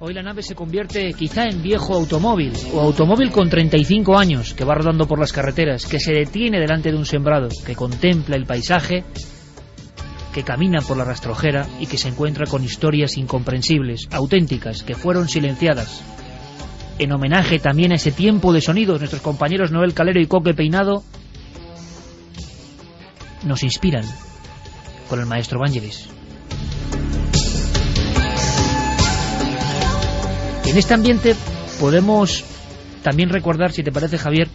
Hoy la nave se convierte quizá en viejo automóvil, o automóvil con 35 años, que va rodando por las carreteras, que se detiene delante de un sembrado, que contempla el paisaje, que camina por la rastrojera y que se encuentra con historias incomprensibles, auténticas, que fueron silenciadas. En homenaje también a ese tiempo de sonidos, nuestros compañeros Noel Calero y Coque Peinado nos inspiran con el maestro Vangelis. En este ambiente podemos también recordar, si te parece, Javier,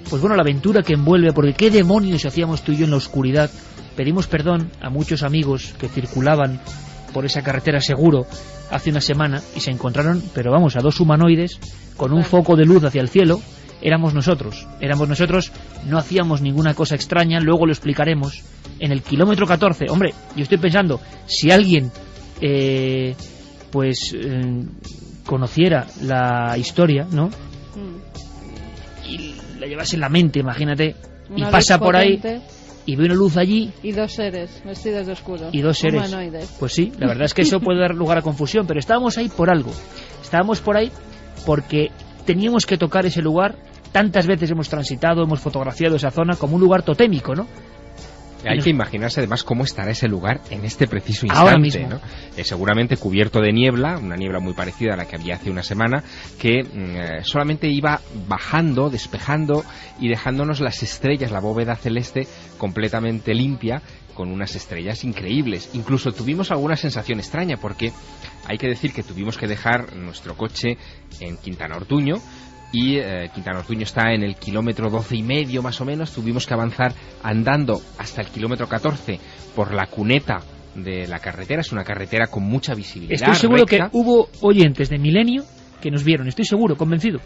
pues bueno, la aventura que envuelve, porque qué demonios hacíamos tú y yo en la oscuridad. Pedimos perdón a muchos amigos que circulaban por esa carretera seguro hace una semana y se encontraron, pero vamos, a dos humanoides con un foco de luz hacia el cielo. Éramos nosotros, no hacíamos ninguna cosa extraña, luego lo explicaremos. En el kilómetro 14, hombre, yo estoy pensando, si alguien conociera la historia, ¿no? Y la llevase en la mente, imagínate, y pasa por ahí y ve una luz allí y dos seres vestidos de oscuro y dos seres humanoides. Pues sí, la verdad es que eso puede dar lugar a confusión, pero estábamos ahí por algo. Estábamos por ahí porque teníamos que tocar ese lugar. Tantas veces hemos transitado, hemos fotografiado esa zona como un lugar totémico, ¿no? Hay que imaginarse además cómo estará ese lugar en este preciso instante, ahora mismo, ¿no? Seguramente cubierto de niebla, una niebla muy parecida a la que había hace una semana, que solamente iba bajando, despejando y dejándonos las estrellas, la bóveda celeste completamente limpia, con unas estrellas increíbles. Incluso tuvimos alguna sensación extraña, porque hay que decir que tuvimos que dejar nuestro coche en Quintana Ortuño, y Quintana Ortuño está en el kilómetro 12,5 más o menos. Tuvimos que avanzar andando hasta el kilómetro 14 por la cuneta de la carretera. Es una carretera con mucha visibilidad. Estoy seguro recta. Que hubo oyentes de Milenio que nos vieron, estoy seguro, convencido.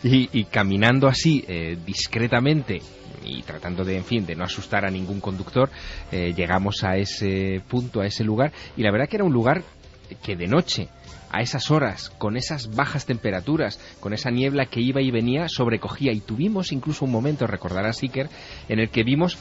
y caminando así discretamente y tratando de, en fin, de no asustar a ningún conductor, llegamos a ese punto, a ese lugar, y la verdad que era un lugar que de noche, a esas horas, con esas bajas temperaturas, con esa niebla que iba y venía, sobrecogía. Y tuvimos incluso un momento, recordarás, Iker, en el que vimos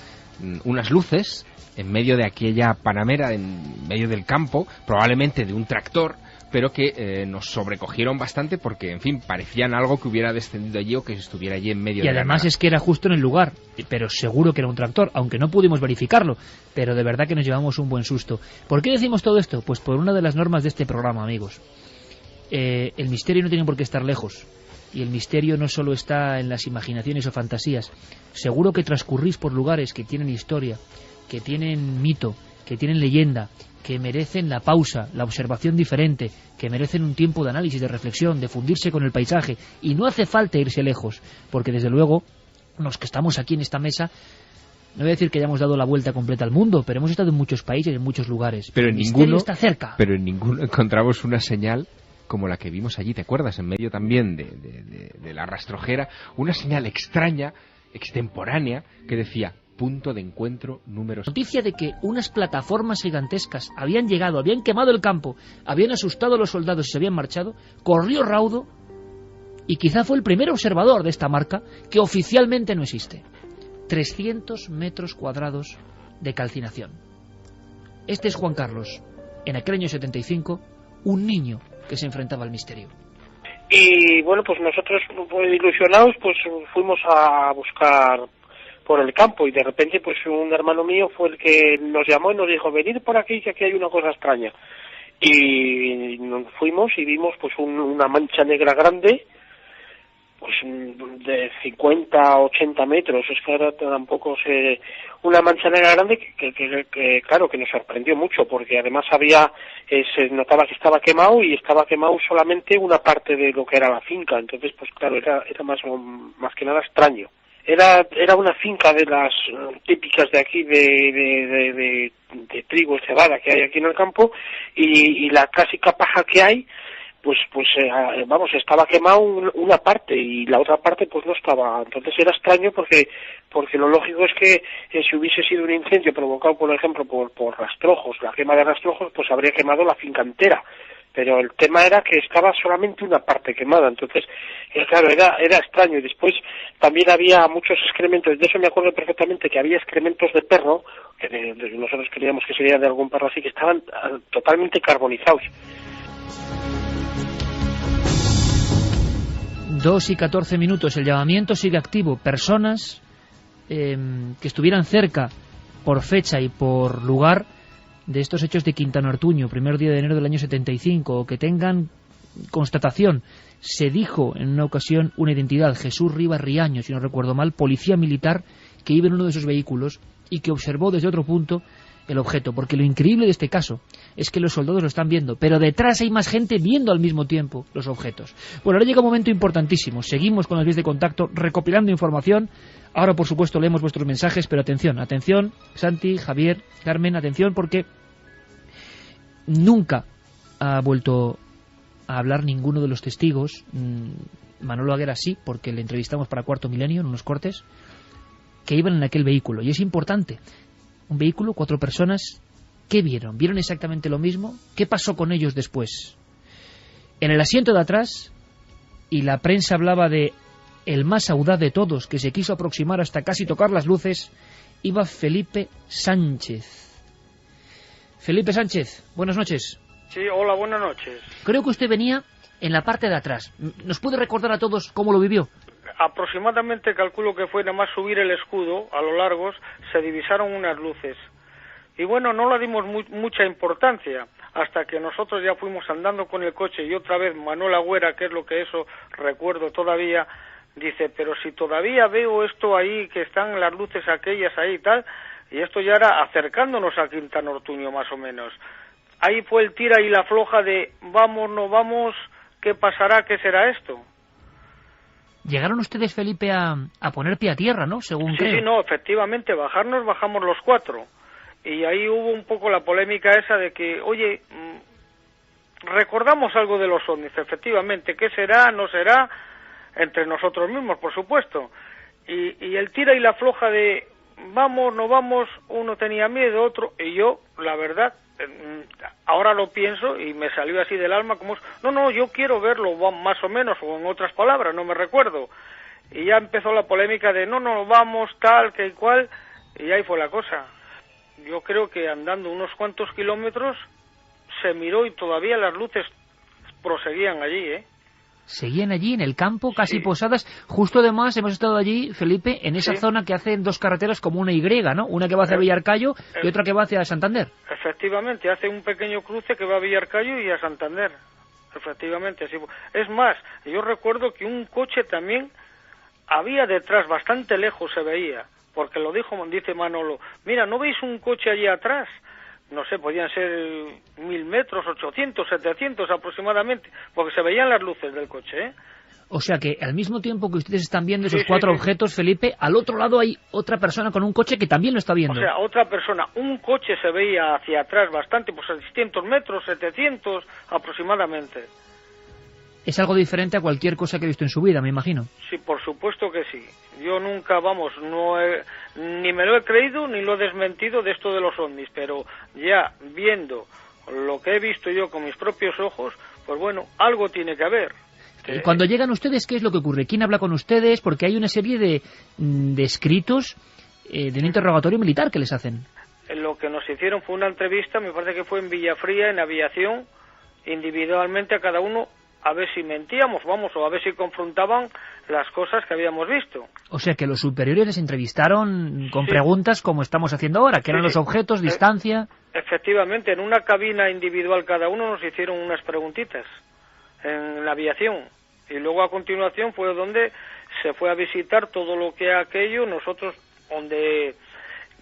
unas luces en medio de aquella panamera, en medio del campo, probablemente de un tractor, pero que nos sobrecogieron bastante porque, en fin, parecían algo que hubiera descendido allí o que estuviera allí en medio de la nada. Y además es que era justo en el lugar, pero seguro que era un tractor, aunque no pudimos verificarlo, pero de verdad que nos llevamos un buen susto. ¿Por qué decimos todo esto? Pues por una de las normas de este programa, amigos. El misterio no tiene por qué estar lejos, y el misterio no solo está en las imaginaciones o fantasías. Seguro que transcurrís por lugares que tienen historia, que tienen mito, que tienen leyenda, que merecen la pausa, la observación diferente, que merecen un tiempo de análisis, de reflexión, de fundirse con el paisaje. Y no hace falta irse lejos, porque desde luego los que estamos aquí en esta mesa, no voy a decir que hayamos dado la vuelta completa al mundo, pero hemos estado en muchos países, en muchos lugares. Pero el misterio está cerca. Pero en ninguno encontramos una señal como la que vimos allí, ¿te acuerdas? En medio también de la rastrojera, una señal extraña, extemporánea, que decía: punto de encuentro número 6. Noticia de que unas plataformas gigantescas habían llegado, habían quemado el campo, habían asustado a los soldados y se habían marchado. Corrió raudo y quizá fue el primer observador de esta marca, que oficialmente no existe. 300 metros cuadrados de calcinación. Este es Juan Carlos, en aquel año 75, un niño que se enfrentaba al misterio. Y bueno, pues nosotros, pues, ilusionados, pues fuimos a buscar por el campo, y de repente pues un hermano mío fue el que nos llamó y nos dijo: venid por aquí, que aquí hay una cosa extraña. Y nos fuimos y vimos pues una mancha negra grande, pues de 50 a 80 metros. Es que ahora tampoco sé, una mancha negra grande que claro, que nos sorprendió mucho, porque además se notaba que estaba quemado, y estaba quemado solamente una parte de lo que era la finca. Entonces pues claro, era más que nada extraño. Era una finca de las típicas de aquí, de trigo, cebada, que hay aquí en el campo, y la clásica paja que hay, pues estaba quemado una parte, y la otra parte pues no estaba. Entonces era extraño, porque lo lógico es que si hubiese sido un incendio provocado, por ejemplo, por rastrojos, la quema de rastrojos, pues habría quemado la finca entera. Pero el tema era que estaba solamente una parte quemada. Entonces, claro, era extraño. Y después también había muchos excrementos. De eso me acuerdo perfectamente, que había excrementos de perro, que nosotros creíamos que sería de algún perro así, que estaban totalmente carbonizados. 2:14, el llamamiento sigue activo. Personas que estuvieran cerca por fecha y por lugar de estos hechos de Quintana Ortuño, primer día de enero del año 75, o que tengan constatación. Se dijo en una ocasión una identidad, Jesús Rivas Riaño, si no recuerdo mal, policía militar que iba en uno de esos vehículos y que observó desde otro punto el objeto, porque lo increíble de este caso es que los soldados lo están viendo, pero detrás hay más gente viendo al mismo tiempo los objetos. Bueno, ahora llega un momento importantísimo. Seguimos con las vías de contacto, recopilando información. Ahora, por supuesto, leemos vuestros mensajes, pero atención, Santi, Javier, Carmen, atención, porque nunca ha vuelto a hablar ninguno de los testigos. Manolo Aguera sí, porque le entrevistamos para Cuarto Milenio en unos cortes, que iban en aquel vehículo. Y es importante. Un vehículo, 4 personas. ¿Qué vieron? ¿Vieron exactamente lo mismo? ¿Qué pasó con ellos después? En el asiento de atrás, y la prensa hablaba de el más audaz de todos, que se quiso aproximar hasta casi tocar las luces, iba Felipe Sánchez. Felipe Sánchez, buenas noches. Sí, hola, buenas noches. Creo que usted venía en la parte de atrás. ¿Nos puede recordar a todos cómo lo vivió? Aproximadamente calculo que fue nada más subir el escudo a lo largo, se divisaron unas luces. Y bueno, no le dimos mucha importancia, hasta que nosotros ya fuimos andando con el coche y otra vez Manuel Agüera, que es lo que eso recuerdo todavía, dice, pero si todavía veo esto ahí, que están las luces aquellas ahí y tal, y esto ya era acercándonos a Quintana Ortuño más o menos. Ahí fue el tira y la afloja de vamos, no vamos, ¿qué pasará? ¿Qué será esto? Llegaron ustedes, Felipe, a poner pie a tierra, ¿no? Según creo. Sí, no, efectivamente, bajamos los 4. Y ahí hubo un poco la polémica esa de que, oye, recordamos algo de los ovnis, efectivamente, ¿qué será, no será? Entre nosotros mismos, por supuesto. Y el tira y la afloja de vamos, no vamos, uno tenía miedo, otro, y yo, la verdad, ahora lo pienso y me salió así del alma como no, yo quiero verlo más o menos, o en otras palabras, no me recuerdo. Y ya empezó la polémica de no, vamos, tal, que cual, y ahí fue la cosa. Yo creo que andando unos cuantos kilómetros se miró y todavía las luces proseguían allí, ¿eh? Seguían allí en el campo, casi sí. Posadas. Justo además hemos estado allí, Felipe, en esa sí. zona que hacen 2 carreteras como una Y, ¿no? Una que va hacia Villarcayo y otra que va hacia Santander. Efectivamente, hace un pequeño cruce que va a Villarcayo y a Santander. Efectivamente, sí. Es más, yo recuerdo que un coche también había detrás, bastante lejos se veía, porque dice Manolo, mira, ¿no veis un coche allí atrás? No sé, podían ser 1000 metros, 800, 700 aproximadamente, porque se veían las luces del coche, ¿eh? O sea que al mismo tiempo que ustedes están viendo esos 4 objetos, Felipe, al otro lado hay otra persona con un coche que también lo está viendo. O sea, otra persona, un coche se veía hacia atrás bastante, pues a 600 metros, 700 aproximadamente. Es algo diferente a cualquier cosa que he visto en su vida, me imagino. Sí, por supuesto que sí. Yo nunca, ni me lo he creído ni lo he desmentido de esto de los ovnis, pero ya viendo lo que he visto yo con mis propios ojos, pues bueno, algo tiene que haber. Y cuando llegan ustedes, ¿qué es lo que ocurre? ¿Quién habla con ustedes? Porque hay una serie de escritos de un interrogatorio militar que les hacen. Lo que nos hicieron fue una entrevista, me parece que fue en Villafría, en aviación, individualmente a cada uno, a ver si mentíamos, o a ver si confrontaban las cosas que habíamos visto. O sea que los superiores les entrevistaron con preguntas como estamos haciendo ahora, que eran los objetos, distancia... Efectivamente, en una cabina individual cada uno nos hicieron unas preguntitas en la aviación. Y luego a continuación fue donde se fue a visitar todo lo que aquello, nosotros donde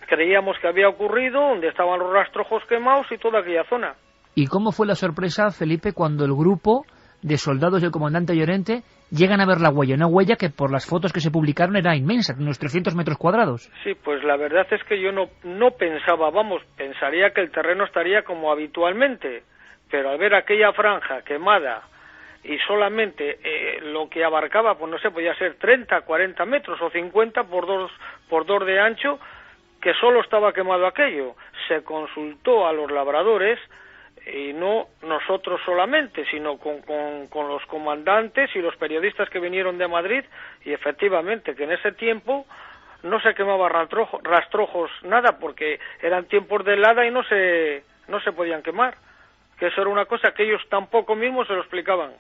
creíamos que había ocurrido, donde estaban los rastrojos quemados y toda aquella zona. ¿Y cómo fue la sorpresa, Felipe, cuando el grupo de soldados del comandante Llorente llegan a ver la huella? Una huella que por las fotos que se publicaron era inmensa, unos 300 metros cuadrados. Sí, pues la verdad es que yo no pensaba, pensaría que el terreno estaría como habitualmente, pero al ver aquella franja quemada y solamente lo que abarcaba, pues no sé, podía ser 30, 40 metros o 50 por dos de ancho, que solo estaba quemado aquello. Se consultó a los labradores, y no nosotros solamente, sino con los comandantes y los periodistas que vinieron de Madrid, y efectivamente que en ese tiempo no se quemaba rastrojos nada, porque eran tiempos de helada y no se podían quemar, que eso era una cosa que ellos tampoco mismos se lo explicaban.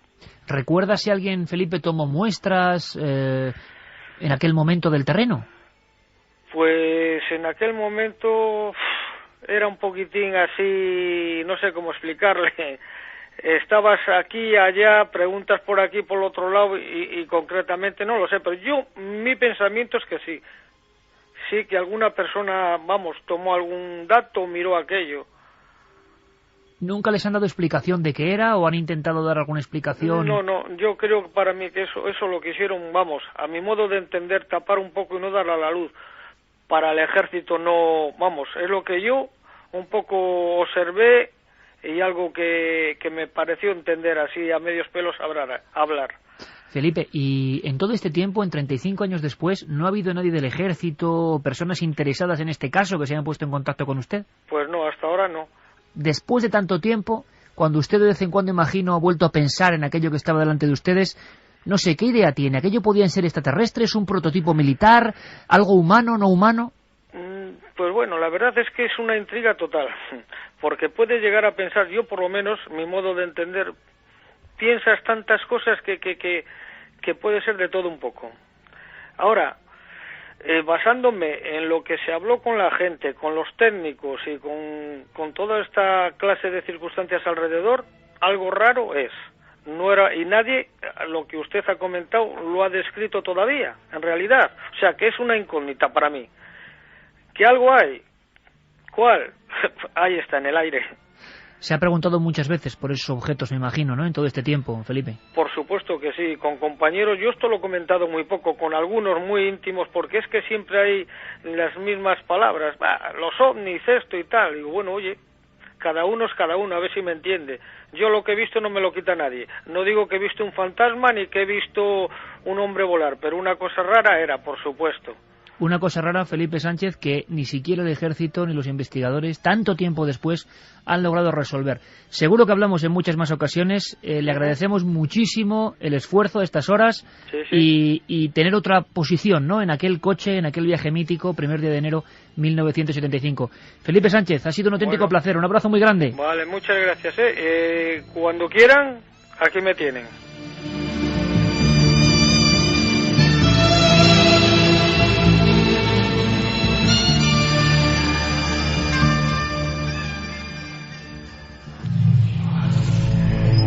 ¿Recuerda si alguien, Felipe, tomó muestras en aquel momento del terreno? Pues en aquel momento era un poquitín así, no sé cómo explicarle. Estabas aquí, allá, preguntas por aquí, por el otro lado, y concretamente no lo sé, pero mi pensamiento es que sí que alguna persona, tomó algún dato, miró aquello. ¿Nunca les han dado explicación de qué era o han intentado dar alguna explicación? No, yo creo para mí que eso lo quisieron, a mi modo de entender, tapar un poco y no dar a la luz. Para el ejército no, es lo que yo un poco observé y algo que me pareció entender así a medios pelos hablar. Felipe, y en todo este tiempo, en 35 años después, ¿no ha habido nadie del ejército, personas interesadas en este caso, que se hayan puesto en contacto con usted? Pues no, hasta ahora no. Después de tanto tiempo, cuando usted de vez en cuando, imagino, ha vuelto a pensar en aquello que estaba delante de ustedes, no sé, ¿qué idea tiene? ¿Aquello podían ser extraterrestres, un prototipo militar, algo humano, no humano? Pues bueno, la verdad es que es una intriga total, porque puedes llegar a pensar, yo por lo menos, mi modo de entender, piensas tantas cosas que puede ser de todo un poco. Ahora, basándome en lo que se habló con la gente, con los técnicos y con toda esta clase de circunstancias alrededor, algo raro es. No era, y nadie, lo que usted ha comentado, lo ha descrito todavía, en realidad. O sea, que es una incógnita para mí. ¿Que algo hay? ¿Cuál? Ahí está, en el aire. Se ha preguntado muchas veces por esos objetos, me imagino, ¿no?, en todo este tiempo, Felipe. Por supuesto que sí, con compañeros. Yo esto lo he comentado muy poco, con algunos muy íntimos, porque es que siempre hay las mismas palabras. Los ovnis, esto y tal. Y bueno, oye, cada uno es cada uno, a ver si me entiende. Yo lo que he visto no me lo quita nadie. No digo que he visto un fantasma ni que he visto un hombre volar, pero una cosa rara era, por supuesto. Una cosa rara, Felipe Sánchez, que ni siquiera el ejército ni los investigadores, tanto tiempo después, han logrado resolver. Seguro que hablamos en muchas más ocasiones. Le agradecemos muchísimo el esfuerzo de estas horas. Sí. Y tener otra posición, ¿no?, en aquel coche, en aquel viaje mítico, 1 de enero 1975. Felipe Sánchez, ha sido un auténtico placer. Un abrazo muy grande. Vale, muchas gracias. Cuando quieran, aquí me tienen.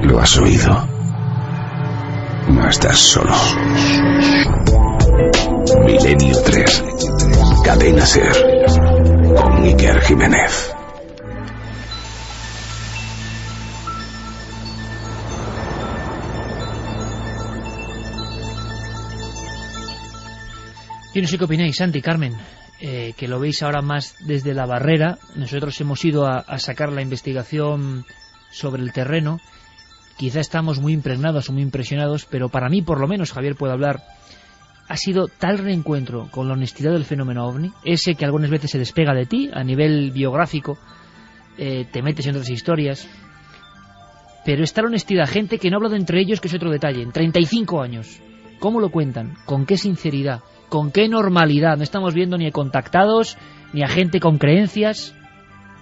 Lo has oído. No estás solo. Milenio 3. Cadena SER. Con Iker Jiménez. Yo no sé qué opináis, Santi, Carmen, que lo veis ahora más desde la barrera. Nosotros hemos ido a sacar la investigación sobre el terreno. Quizá estamos muy impregnados o muy impresionados, pero para mí, por lo menos, Javier puede hablar, ha sido tal reencuentro con la honestidad del fenómeno OVNI, ese que algunas veces se despega de ti a nivel biográfico, te metes en otras historias, pero es tal honestidad, gente que no ha hablado entre ellos, que es otro detalle, en 35 años, ¿cómo lo cuentan? ¿Con qué sinceridad? ¿Con qué normalidad? No estamos viendo ni a contactados, ni a gente con creencias.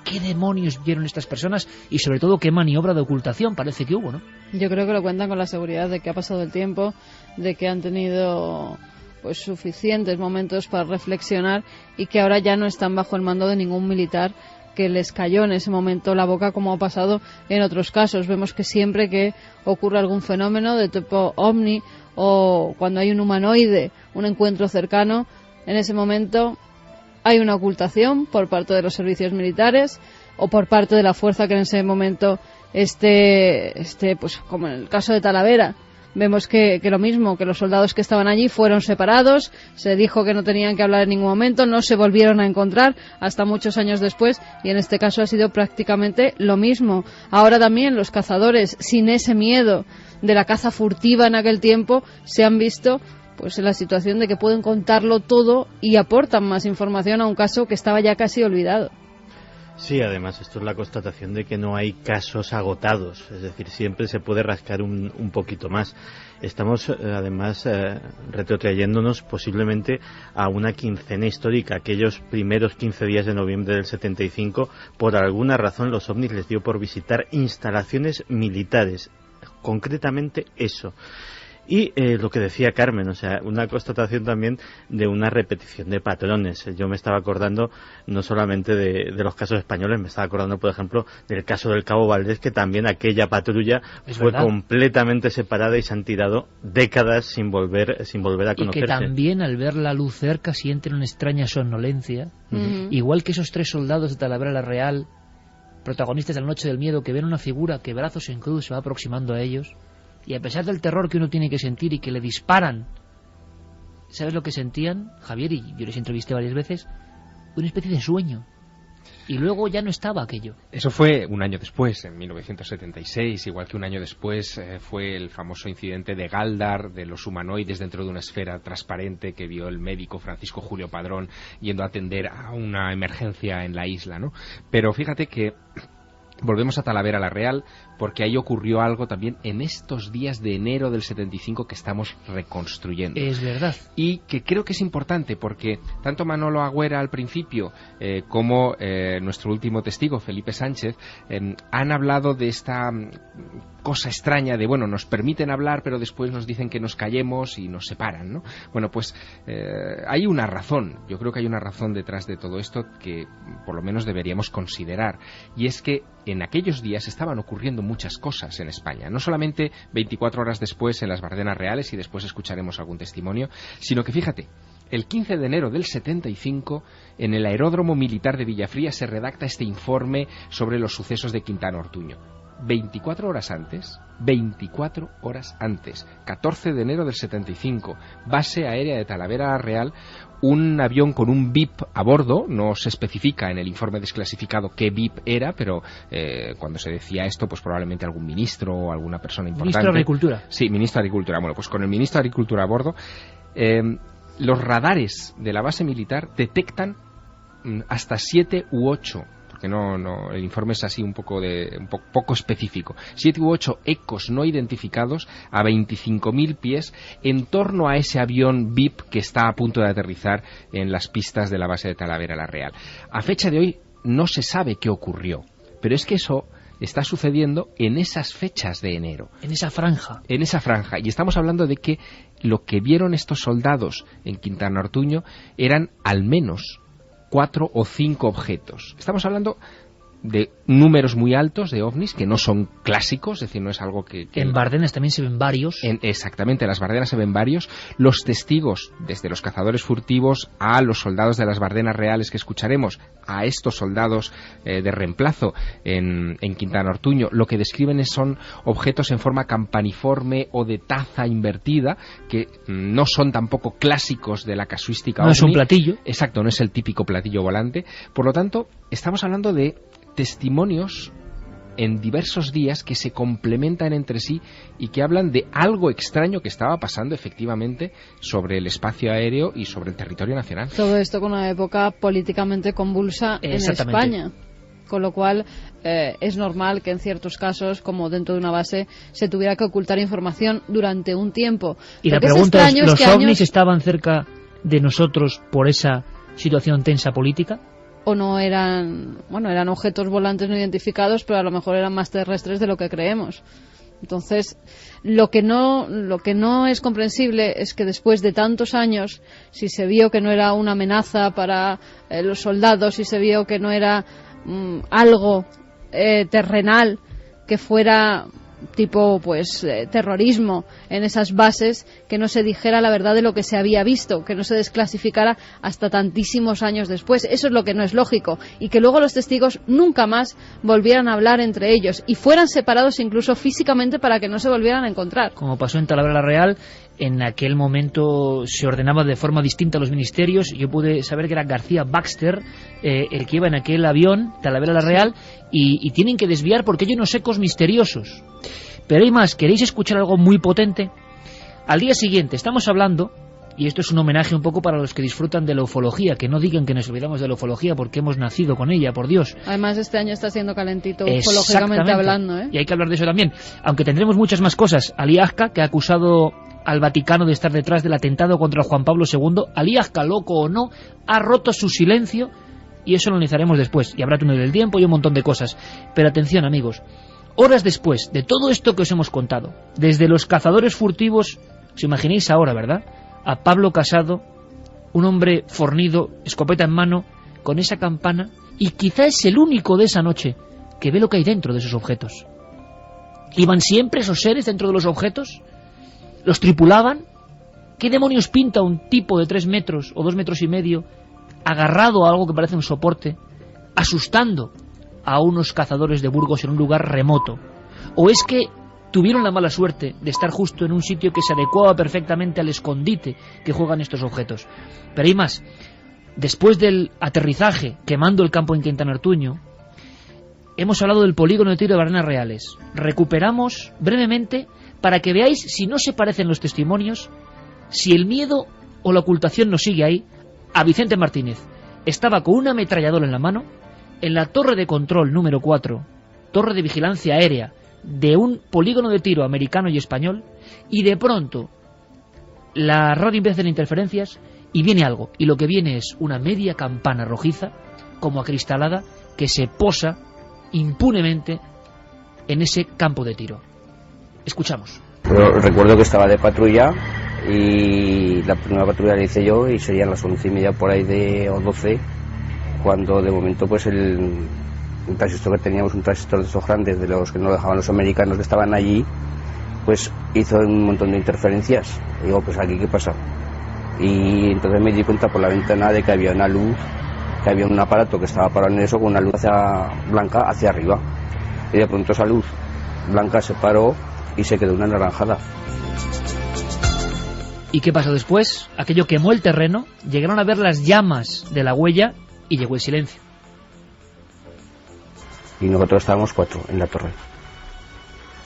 ¿Qué demonios vieron estas personas? Y sobre todo, ¿qué maniobra de ocultación parece que hubo, no? Yo creo que lo cuentan con la seguridad de que ha pasado el tiempo, de que han tenido pues suficientes momentos para reflexionar y que ahora ya no están bajo el mando de ningún militar que les cayó en ese momento la boca, como ha pasado en otros casos. Vemos que siempre que ocurre algún fenómeno de tipo ovni o cuando hay un humanoide, un encuentro cercano, en ese momento hay una ocultación por parte de los servicios militares o por parte de la fuerza que en ese momento esté, pues como en el caso de Talavera. Vemos que lo mismo, que los soldados que estaban allí fueron separados, se dijo que no tenían que hablar en ningún momento, no se volvieron a encontrar hasta muchos años después, y en este caso ha sido prácticamente lo mismo. Ahora también los cazadores, sin ese miedo de la caza furtiva en aquel tiempo, se han visto pues en la situación de que pueden contarlo todo y aportan más información a un caso que estaba ya casi olvidado. Sí, además esto es la constatación de que no hay casos agotados, es decir, siempre se puede rascar un poquito más. Estamos además retrotrayéndonos posiblemente a una quincena histórica. Aquellos primeros 15 días de noviembre del 75, por alguna razón los ovnis les dio por visitar instalaciones militares concretamente eso. Y lo que decía Carmen, o sea, una constatación también de una repetición de patrones. Yo me estaba acordando no solamente de los casos españoles, me estaba acordando, por ejemplo, del caso del Cabo Valdés, que también aquella patrulla fue completamente separada y se han tirado décadas sin volver a conocerse. Y que también al ver la luz cerca sienten una extraña somnolencia, igual que esos 3 soldados de Talavera la Real, protagonistas de La Noche del Miedo, que ven una figura que brazos en cruz se va aproximando a ellos. Y a pesar del terror que uno tiene que sentir y que le disparan, ¿sabes lo que sentían, Javier? Y yo les entrevisté varias veces, una especie de sueño. Y luego ya no estaba aquello. Eso fue un año después, en 1976, igual que un año después fue el famoso incidente de Galdar, de los humanoides dentro de una esfera transparente que vio el médico Francisco Julio Padrón yendo a atender a una emergencia en la isla, ¿no? Pero fíjate que volvemos a Talavera la Real, porque ahí ocurrió algo también en estos días de enero del 75 que estamos reconstruyendo. Es verdad. Y que creo que es importante, porque tanto Manolo Agüera al principio como nuestro último testigo, Felipe Sánchez, han hablado de esta cosa extraña de, bueno, nos permiten hablar, pero después nos dicen que nos callemos y nos separan, ¿no? Bueno, pues hay una razón, yo creo que hay una razón detrás de todo esto que por lo menos deberíamos considerar, y es que en aquellos días estaban ocurriendo muchas cosas en España, no solamente 24 horas después en las Bardenas Reales, y después escucharemos algún testimonio, sino que fíjate, el 15 de enero del 75, en el aeródromo militar de Villafría se redacta este informe sobre los sucesos de Quintana Ortuño. 24 horas antes, 14 de enero del 75, base aérea de Talavera Real, un avión con un VIP a bordo, no se especifica en el informe desclasificado qué VIP era, pero cuando se decía esto, pues probablemente algún ministro o alguna persona importante. Ministro de Agricultura. Sí, ministro de Agricultura. Bueno, pues con el ministro de Agricultura a bordo, los radares de la base militar detectan hasta 7 u 8, porque no, el informe es así un poco específico, 7 u 8 ecos no identificados a 25.000 pies en torno a ese avión VIP que está a punto de aterrizar en las pistas de la base de Talavera la Real. A fecha de hoy no se sabe qué ocurrió, pero es que eso está sucediendo en esas fechas de enero. En esa franja. En esa franja. Y estamos hablando de que lo que vieron estos soldados en Quintana Ortuño eran al menos 4 o 5 objetos. Estamos hablando de números muy altos de ovnis que no son clásicos, es decir, no es algo que en Bardenas también se ven varios. Exactamente, en las Bardenas se ven varios. Los testigos, desde los cazadores furtivos a los soldados de las Bardenas Reales que escucharemos, a estos soldados de reemplazo en Quintana Ortuño, lo que describen son objetos en forma campaniforme o de taza invertida, que no son tampoco clásicos de la casuística ovni. No es un platillo. Exacto, no es el típico platillo volante. Por lo tanto, estamos hablando de testimonios en diversos días que se complementan entre sí y que hablan de algo extraño que estaba pasando efectivamente sobre el espacio aéreo y sobre el territorio nacional. Todo esto con una época políticamente convulsa en España, con lo cual es normal que en ciertos casos, como dentro de una base, se tuviera que ocultar información durante un tiempo. Y la pregunta es, ¿los ovnis estaban cerca de nosotros por esa situación tensa política? O no eran objetos volantes no identificados, pero a lo mejor eran más terrestres de lo que creemos. Entonces, lo que no es comprensible es que después de tantos años, si se vio que no era una amenaza para los soldados, si se vio que no era algo terrenal, que fuera tipo terrorismo en esas bases, que no se dijera la verdad de lo que se había visto, que no se desclasificara hasta tantísimos años después. Eso es lo que no es lógico, y que luego los testigos nunca más volvieran a hablar entre ellos y fueran separados incluso físicamente para que no se volvieran a encontrar. Como pasó en Talavera la Real, en aquel momento se ordenaba de forma distinta a los ministerios. Yo pude saber que era García Baxter el que iba en aquel avión, Talavera la Real, y tienen que desviar porque hay unos ecos misteriosos. Pero hay más, ¿queréis escuchar algo muy potente? Al día siguiente estamos hablando, y esto es un homenaje un poco para los que disfrutan de la ufología, que no digan que nos olvidamos de la ufología porque hemos nacido con ella, por Dios. Además, este año está siendo calentito ufológicamente hablando, ¿eh? Y hay que hablar de eso también, aunque tendremos muchas más cosas. Ali Azca, que ha acusado al Vaticano de estar detrás del atentado contra Juan Pablo II. Ali Azca, loco o no, ha roto su silencio, y eso lo analizaremos después, y habrá túnel del tiempo y un montón de cosas. Pero atención, amigos, Horas después de todo esto que os hemos contado, desde los cazadores furtivos, os imagináis ahora, ¿verdad?, a Pablo Casado, un hombre fornido, escopeta en mano, con esa campana, y quizá es el único de esa noche que ve lo que hay dentro de esos objetos. ¿Iban siempre esos seres dentro de los objetos? ¿Los tripulaban? ¿Qué demonios pinta un tipo de 3 metros o 2 metros y medio agarrado a algo que parece un soporte, asustando a unos cazadores de Burgos en un lugar remoto? ¿O es que tuvieron la mala suerte de estar justo en un sitio que se adecuaba perfectamente al escondite que juegan estos objetos? Pero hay más. Después del aterrizaje quemando el campo en Quintana Ortuño, hemos hablado del polígono de tiro de Baranas Reales. Recuperamos brevemente para que veáis si no se parecen los testimonios, si el miedo o la ocultación nos sigue ahí. A Vicente Martínez estaba con una ametralladora en la mano en la torre de control número 4, torre de vigilancia aérea de un polígono de tiro americano y español, y de pronto la radio empieza a hacer interferencias y viene algo, y lo que viene es una media campana rojiza como acristalada que se posa impunemente en ese campo de tiro. Escuchamos. Pero recuerdo que estaba de patrulla y la primera patrulla la hice yo y serían las 11:30 por ahí o 12, cuando de momento pues el transistor que teníamos, un transistor de esos grandes, de los que nos dejaban los americanos que estaban allí, pues hizo un montón de interferencias. Y digo, pues aquí qué pasa. Y entonces me di cuenta por la ventana de que había una luz, que había un aparato que estaba parado en eso con una luz blanca hacia arriba. Y de pronto esa luz blanca se paró y se quedó una anaranjada. ¿Y qué pasó después? Aquello quemó el terreno, llegaron a ver las llamas de la huella y llegó el silencio. Y nosotros estábamos 4 en la torre.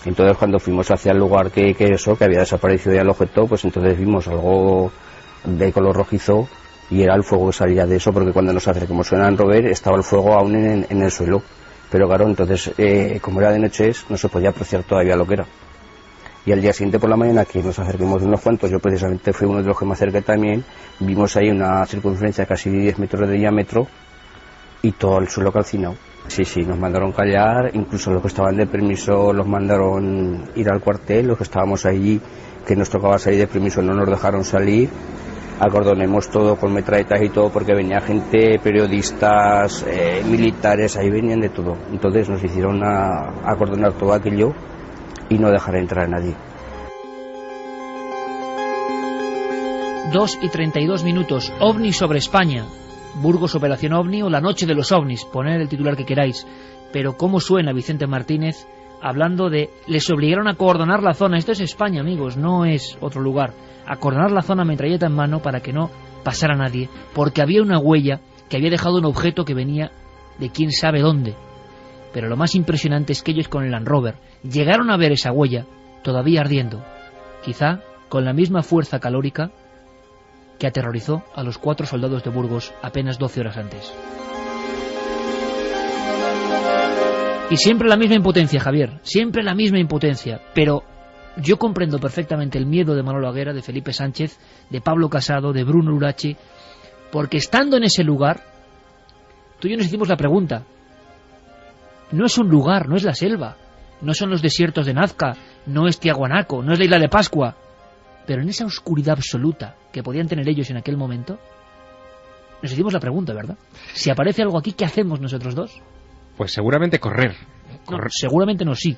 Entonces cuando fuimos hacia el lugar que había desaparecido ya el objeto, pues entonces vimos algo de color rojizo y era el fuego que salía de eso, porque cuando nos acercamos en Land Rover estaba el fuego aún en el suelo. Pero claro, entonces como era de noche no se podía apreciar todavía lo que era. Y al día siguiente por la mañana, que nos acerquemos unos cuantos, yo precisamente fui uno de los que me acerqué también, vimos ahí una circunferencia de casi 10 metros de diámetro y todo el suelo calcinado. Sí, nos mandaron callar, incluso los que estaban de permiso los mandaron ir al cuartel, los que estábamos allí, que nos tocaba salir de permiso, no nos dejaron salir. Acordonemos todo con metralletas y todo, porque venía gente, periodistas, militares, ahí venían de todo. Entonces nos hicieron acordonar todo aquello y no dejar entrar a nadie. 2:32, OVNI sobre España. Burgos Operación OVNI o La Noche de los OVNIs, poned el titular que queráis. Pero cómo suena Vicente Martínez hablando de les obligaron a acordonar la zona. Esto es España, amigos, no es otro lugar. Acordonar la zona, metralleta en mano, para que no pasara nadie, porque había una huella que había dejado un objeto que venía de quién sabe dónde. Pero lo más impresionante es que ellos con el Land Rover llegaron a ver esa huella todavía ardiendo, quizá con la misma fuerza calórica que aterrorizó a los 4 soldados de Burgos apenas 12 horas antes. Y siempre la misma impotencia, Javier, siempre la misma impotencia, pero yo comprendo perfectamente el miedo de Manolo Aguera, de Felipe Sánchez, de Pablo Casado, de Bruno Urachi, porque estando en ese lugar, tú y yo nos hicimos la pregunta. No es un lugar, no es la selva, no son los desiertos de Nazca, no es Tiahuanaco, no es la isla de Pascua, pero en esa oscuridad absoluta que podían tener ellos en aquel momento, nos hicimos la pregunta, ¿verdad? Si aparece algo aquí, ¿qué hacemos nosotros dos? Pues seguramente correr. No, seguramente no, sí.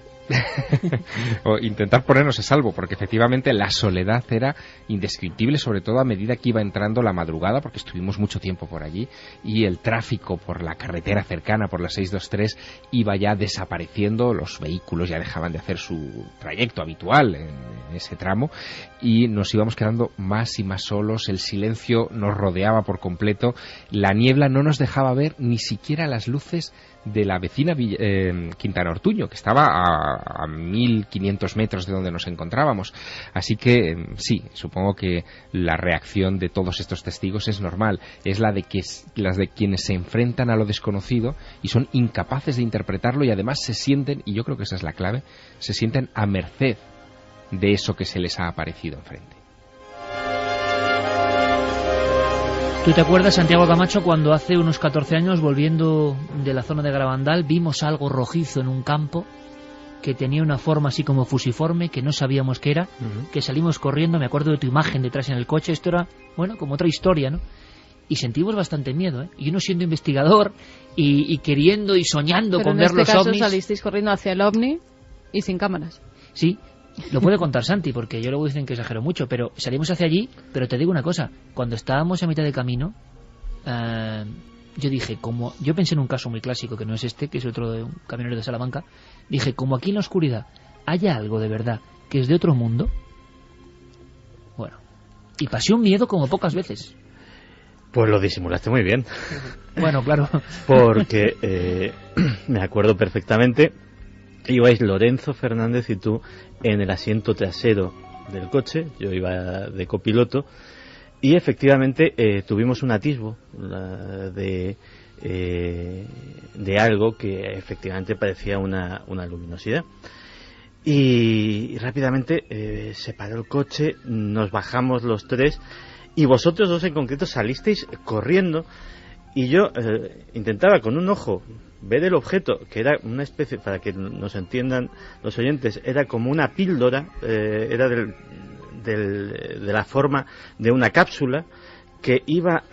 O intentar ponernos a salvo, porque efectivamente la soledad era indescriptible, sobre todo a medida que iba entrando la madrugada, porque estuvimos mucho tiempo por allí, y el tráfico por la carretera cercana, por la 623, iba ya desapareciendo, los vehículos ya dejaban de hacer su trayecto habitual en ese tramo, y nos íbamos quedando más y más solos, el silencio nos rodeaba por completo, la niebla no nos dejaba ver ni siquiera las luces de la vecina Quintana Ortuño, que estaba a 1500 metros de donde nos encontrábamos. Así que sí, supongo que la reacción de todos estos testigos es normal, es las de quienes se enfrentan a lo desconocido y son incapaces de interpretarlo, y además se sienten, y yo creo que esa es la clave, se sienten a merced de eso que se les ha aparecido enfrente. ¿Tú te acuerdas, Santiago Camacho, cuando hace unos 14 años, volviendo de la zona de Garabandal, vimos algo rojizo en un campo que tenía una forma así como fusiforme, que no sabíamos qué era, que salimos corriendo, me acuerdo de tu imagen detrás en el coche, esto era, bueno, como otra historia, ¿no? Y sentimos bastante miedo, ¿eh? Y uno siendo investigador y queriendo y soñando pero con ver los ovnis. en este caso salisteis corriendo hacia el ovni y sin cámaras. Sí, lo puede contar Santi, porque yo luego dicen que exagero mucho, pero salimos hacia allí, pero te digo una cosa, cuando estábamos a mitad de camino, yo dije, yo pensé en un caso muy clásico, que no es este, que es otro de un camionero de Salamanca, dije, como aquí en la oscuridad haya algo de verdad que es de otro mundo, bueno, y pasé un miedo como pocas veces. Pues lo disimulaste muy bien. Bueno, claro. Porque me acuerdo perfectamente, ibais Lorenzo Fernández y tú en el asiento trasero del coche, yo iba de copiloto, y efectivamente tuvimos un atisbo de algo que efectivamente parecía una luminosidad. Y rápidamente se paró el coche, nos bajamos los tres, y vosotros dos en concreto salisteis corriendo, y yo intentaba con un ojo ver el objeto, que era una especie, para que nos entiendan los oyentes, era como una píldora, era de la forma de una cápsula que iba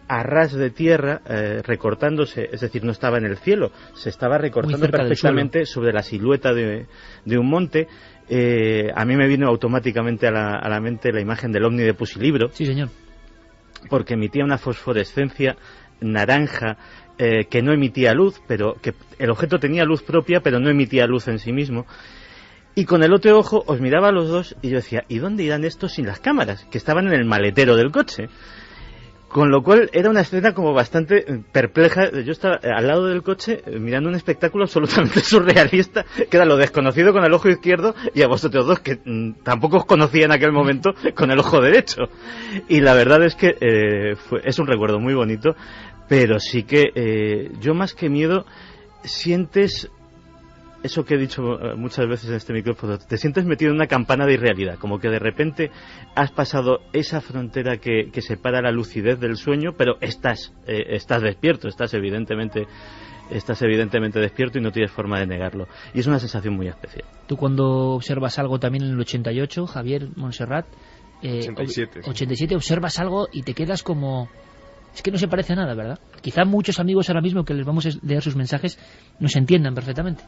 a ras de tierra, recortándose, es decir, no estaba en el cielo, se estaba recortando perfectamente sobre la silueta de un monte. A mí me vino automáticamente a la mente la imagen del ovni de Pusilibro. Sí, señor. Porque emitía una fosforescencia naranja que no emitía luz, pero que el objeto tenía luz propia, pero no emitía luz en sí mismo. Y con el otro ojo os miraba a los dos y yo decía, ¿y dónde irán estos sin las cámaras? Que estaban en el maletero del coche. Con lo cual era una escena como bastante perpleja. Yo estaba al lado del coche mirando un espectáculo absolutamente surrealista, que era lo desconocido con el ojo izquierdo y a vosotros dos, que tampoco os conocía en aquel momento, con el ojo derecho. Y la verdad es que es un recuerdo muy bonito, pero sí que yo más que miedo sientes eso que he dicho muchas veces en este micrófono, te sientes metido en una campana de irrealidad, como que de repente has pasado esa frontera que separa la lucidez del sueño, pero estás despierto, estás evidentemente despierto y no tienes forma de negarlo, y es una sensación muy especial. Tú cuando observas algo también en el 88, Javier Montserrat, 87, observas algo y te quedas como... Es que no se parece a nada, ¿verdad? Quizá muchos amigos ahora mismo que les vamos a leer sus mensajes nos entiendan perfectamente.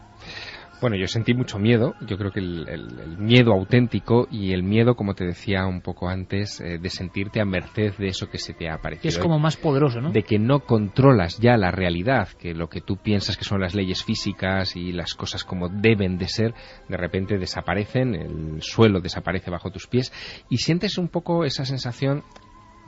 Bueno, yo sentí mucho miedo. Yo creo que el miedo auténtico y el miedo, como te decía un poco antes, de sentirte a merced de eso que se te ha aparecido. Es como más poderoso, ¿no? De que no controlas ya la realidad, que lo que tú piensas que son las leyes físicas y las cosas como deben de ser, de repente desaparecen, el suelo desaparece bajo tus pies y sientes un poco esa sensación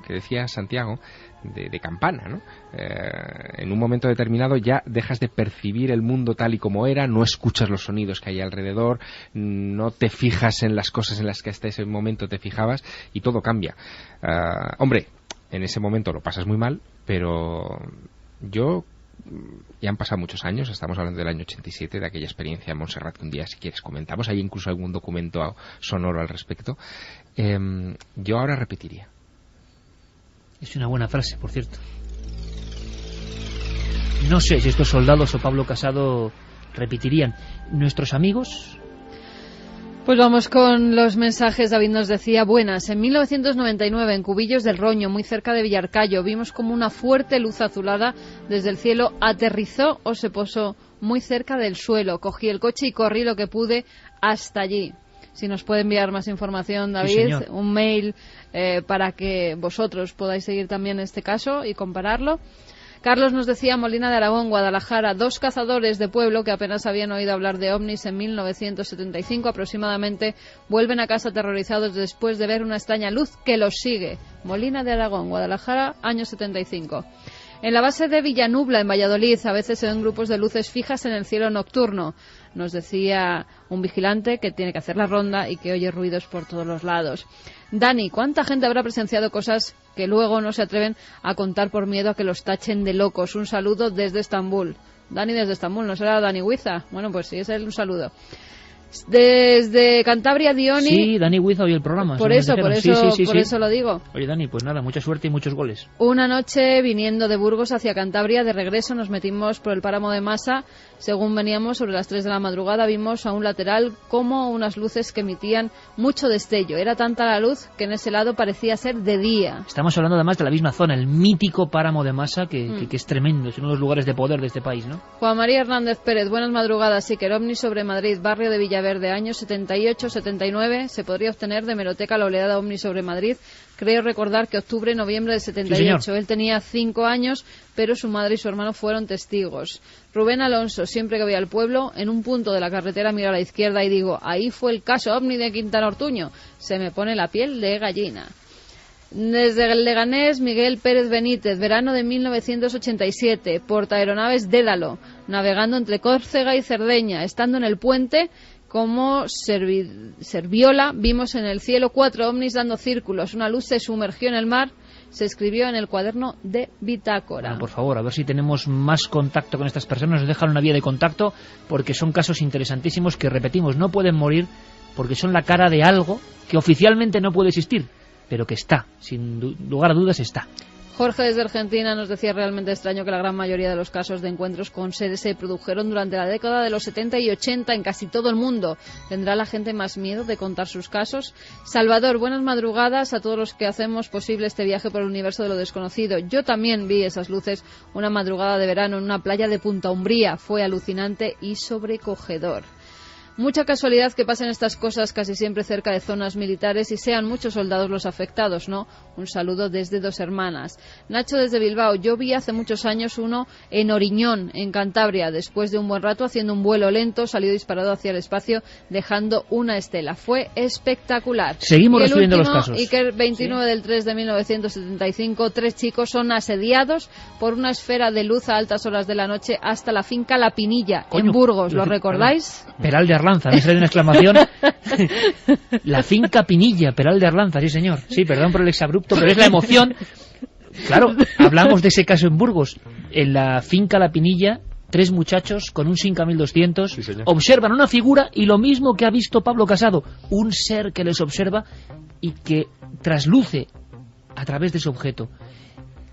que decía Santiago, de campana, ¿no? En un momento determinado ya dejas de percibir el mundo tal y como era, no escuchas los sonidos que hay alrededor, no te fijas en las cosas en las que hasta ese momento te fijabas y todo cambia. Hombre, en ese momento lo pasas muy mal, pero yo... Ya han pasado muchos años, estamos hablando del año 87, de aquella experiencia en Montserrat que un día, si quieres, comentamos. Hay incluso algún documento sonoro al respecto. Yo ahora repetiría. Es una buena frase, por cierto. No sé si estos soldados o Pablo Casado repetirían. ¿Nuestros amigos? Pues vamos con los mensajes. David nos decía, buenas, en 1999 en Cubillos del Roño, muy cerca de Villarcayo, vimos como una fuerte luz azulada desde el cielo aterrizó o se posó muy cerca del suelo. Cogí el coche y corrí lo que pude hasta allí. Si nos puede enviar más información, David, sí, un mail para que vosotros podáis seguir también este caso y compararlo. Carlos nos decía, Molina de Aragón, Guadalajara, 2 cazadores de pueblo que apenas habían oído hablar de ovnis en 1975 aproximadamente, vuelven a casa aterrorizados después de ver una extraña luz que los sigue. Molina de Aragón, Guadalajara, año 75. En la base de Villanubla, en Valladolid, a veces se ven grupos de luces fijas en el cielo nocturno. Nos decía un vigilante que tiene que hacer la ronda y que oye ruidos por todos los lados. Dani, ¿cuánta gente habrá presenciado cosas que luego no se atreven a contar por miedo a que los tachen de locos? Un saludo desde Estambul. Dani desde Estambul, ¿no será Dani Huiza? Bueno, pues sí, es él, un saludo. Desde Cantabria, Dioni... Sí, Dani Huiza oye el programa. Por eso lo digo. Oye, Dani, pues nada, mucha suerte y muchos goles. Una noche, viniendo de Burgos hacia Cantabria, de regreso nos metimos por el páramo de Masa Según veníamos sobre las 3 de la madrugada, vimos a un lateral como unas luces que emitían mucho destello. Era tanta la luz que en ese lado parecía ser de día. Estamos hablando además de la misma zona, el mítico páramo de Masa, que es tremendo, es uno de los lugares de poder de este país, ¿no? Juan María Hernández Pérez, buenas madrugadas. Iker, ovni sobre Madrid, barrio de Villaverde, años 78-79. Se podría obtener de Hemeroteca la oleada ovni sobre Madrid. Creo recordar que octubre-noviembre de 78. Sí, él tenía 5 años, pero su madre y su hermano fueron testigos. Rubén Alonso, siempre que voy al pueblo, en un punto de la carretera miro a la izquierda y digo, ahí fue el caso ovni de Quintana Ortuño. Se me pone la piel de gallina. Desde el Leganés, Miguel Pérez Benítez, verano de 1987, portaaeronaves Dédalo, navegando entre Córcega y Cerdeña, estando en el puente como Serviola, vimos en el cielo 4 ovnis dando círculos, una luz se sumergió en el mar, se escribió en el cuaderno de bitácora. Bueno, por favor, a ver si tenemos más contacto con estas personas, nos dejan una vía de contacto, porque son casos interesantísimos que, repetimos, no pueden morir porque son la cara de algo que oficialmente no puede existir, pero que está, sin lugar a dudas está. Jorge desde Argentina nos decía realmente extraño que la gran mayoría de los casos de encuentros con seres se produjeron durante la década de los 70 y 80 en casi todo el mundo. ¿Tendrá la gente más miedo de contar sus casos? Salvador, buenas madrugadas a todos los que hacemos posible este viaje por el universo de lo desconocido. Yo también vi esas luces una madrugada de verano en una playa de Punta Umbría. Fue alucinante y sobrecogedor. Mucha casualidad que pasen estas cosas casi siempre cerca de zonas militares y sean muchos soldados los afectados, ¿no? Un saludo desde Dos Hermanas. Nacho desde Bilbao. Yo vi hace muchos años uno en Oriñón, en Cantabria. Después de un buen rato haciendo un vuelo lento, salió disparado hacia el espacio dejando una estela. Fue espectacular. Seguimos recibiendo los casos. Iker, 29 del 3 de 1975. 3 chicos son asediados por una esfera de luz a altas horas de la noche hasta la finca La Pinilla, en Burgos. ¿Lo recordáis? Peral de Arlanza, me sale una exclamación. La finca Pinilla, Peral de Arlanza, sí señor. Sí, perdón por el exabrupto, pero es la emoción. Claro, hablamos de ese caso en Burgos. En la finca La Pinilla, 3 muchachos con un Simca 1200 observan una figura y lo mismo que ha visto Pablo Casado, un ser que les observa y que trasluce a través de ese objeto.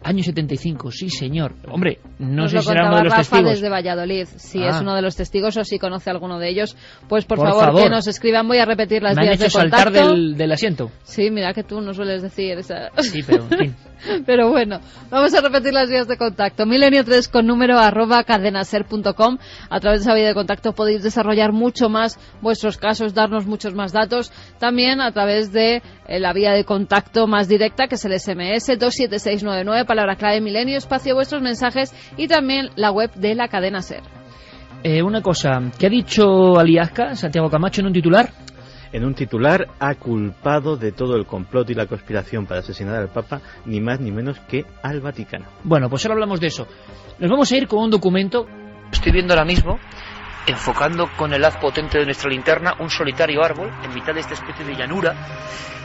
Año 75, sí señor. Hombre, no sé si será uno de los Rafa testigos. Desde Valladolid, si es uno de los testigos o si conoce a alguno de ellos, pues por favor que nos escriban. Voy a repetir las vías de contacto. Me han hecho saltar del asiento. Sí, mira que tú no sueles decir esa... Sí, pero en fin. Pero bueno, vamos a repetir las vías de contacto. Milenio3 con número @cadenaser.com. A través de esa vía de contacto podéis desarrollar mucho más vuestros casos, darnos muchos más datos. También a través de la vía de contacto más directa, que es el SMS 27699, palabra clave Milenio, espacio vuestros mensajes, y también la web de la cadena SER. Una cosa, ¿qué ha dicho Aliasca, Santiago Camacho, en un titular? En un titular, ha culpado de todo el complot y la conspiración para asesinar al Papa, ni más ni menos que al Vaticano. Bueno, pues ahora hablamos de eso. Nos vamos a ir con un documento. Estoy viendo ahora mismo, enfocando con el haz potente de nuestra linterna, un solitario árbol en mitad de esta especie de llanura.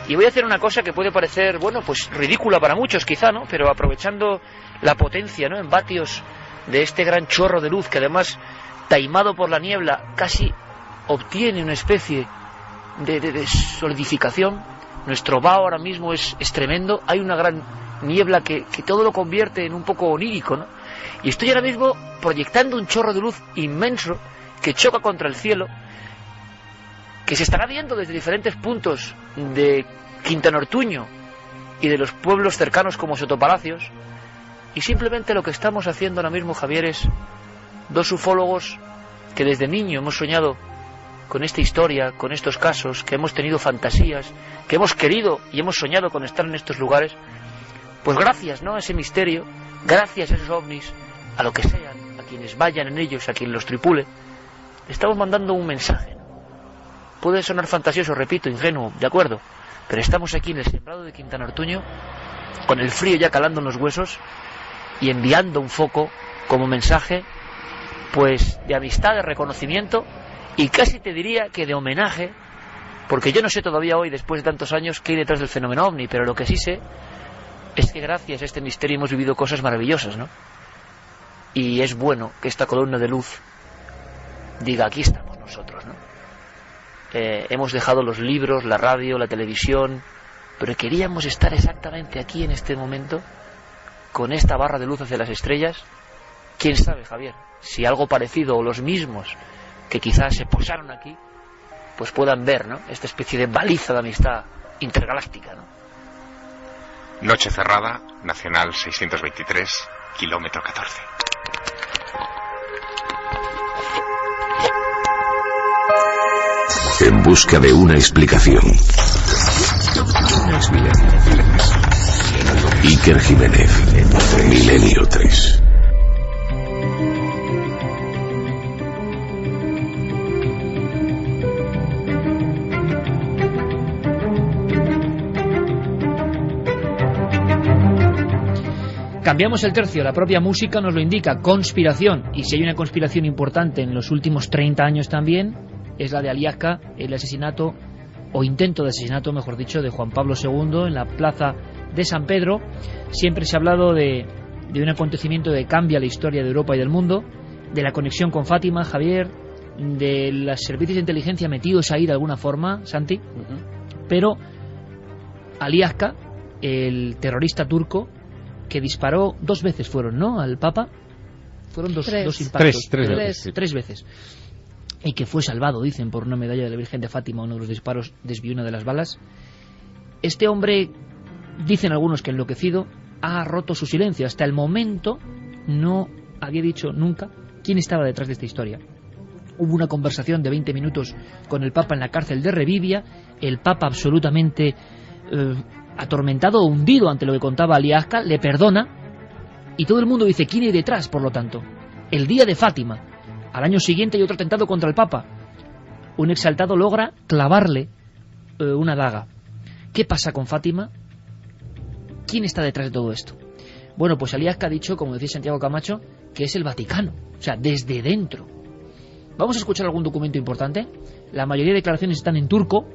Y voy a hacer una cosa que puede parecer, bueno, pues ridícula para muchos quizá, ¿no? Pero aprovechando la potencia, ¿no?, en vatios de este gran chorro de luz que además, taimado por la niebla, casi obtiene una especie de solidificación. Nuestro vaho ahora mismo es tremendo. Hay una gran niebla que todo lo convierte en un poco onírico, ¿no? Y estoy ahora mismo proyectando un chorro de luz inmenso que choca contra el cielo, que se estará viendo desde diferentes puntos de Quintana Ortuño y de los pueblos cercanos como Sotopalacios. Y simplemente lo que estamos haciendo ahora mismo, Javier, es 2 ufólogos que desde niño hemos soñado con esta historia, con estos casos, que hemos tenido fantasías, que hemos querido y hemos soñado con estar en estos lugares, pues gracias, ¿no?, a ese misterio, gracias a esos ovnis, a lo que sean, a quienes vayan en ellos, a quien los tripule, le estamos mandando un mensaje. Puede sonar fantasioso, repito, ingenuo, de acuerdo, pero estamos aquí en el sembrado de Quintana Ortuño, con el frío ya calando en los huesos, y enviando un foco como mensaje, pues de amistad, de reconocimiento, y casi te diría que de homenaje, porque yo no sé todavía hoy, después de tantos años, qué hay detrás del fenómeno ovni, pero lo que sí sé es que gracias a este misterio hemos vivido cosas maravillosas, ¿no? Y es bueno que esta columna de luz diga, aquí estamos nosotros, ¿no? Hemos dejado los libros, la radio, la televisión, pero queríamos estar exactamente aquí en este momento, con esta barra de luz hacia las estrellas, quién sabe, Javier, si algo parecido o los mismos que quizás se posaron aquí, pues puedan ver, ¿no?, esta especie de baliza de amistad intergaláctica, ¿no? Noche cerrada, Nacional 623, kilómetro 14. En busca de una explicación. Iker Jiménez, Milenio 3. Cambiamos el tercio, la propia música nos lo indica, conspiración. Y si hay una conspiración importante en los últimos 30 años también, es la de Aliasca, el asesinato, o intento de asesinato, mejor dicho, de Juan Pablo II en la plaza de San Pedro. Siempre se ha hablado de un acontecimiento que cambia la historia de Europa y del mundo, de la conexión con Fátima, Javier, de los servicios de inteligencia metidos ahí de alguna forma, Santi. Pero Aliasca, el terrorista turco, que disparó 2 veces fueron, ¿no?, al Papa. Fueron dos impactos. Tres veces. Y que fue salvado, dicen, por una medalla de la Virgen de Fátima. Uno de los disparos desvió una de las balas. Este hombre, dicen algunos que enloquecido, ha roto su silencio. Hasta el momento no había dicho nunca quién estaba detrás de esta historia. Hubo una conversación de 20 minutos con el Papa en la cárcel de Revivia. El Papa, absolutamente atormentado o hundido ante lo que contaba Aliasca, le perdona, y todo el mundo dice quién hay detrás. Por lo tanto, el día de Fátima, al año siguiente hay otro atentado contra el Papa. Un exaltado logra clavarle una daga. ¿Qué pasa con Fátima? ¿Quién está detrás de todo esto? Bueno, pues Aliasca ha dicho, como decía Santiago Camacho, que es el Vaticano, o sea, desde dentro. Vamos a escuchar algún documento importante. La mayoría de declaraciones están en turco.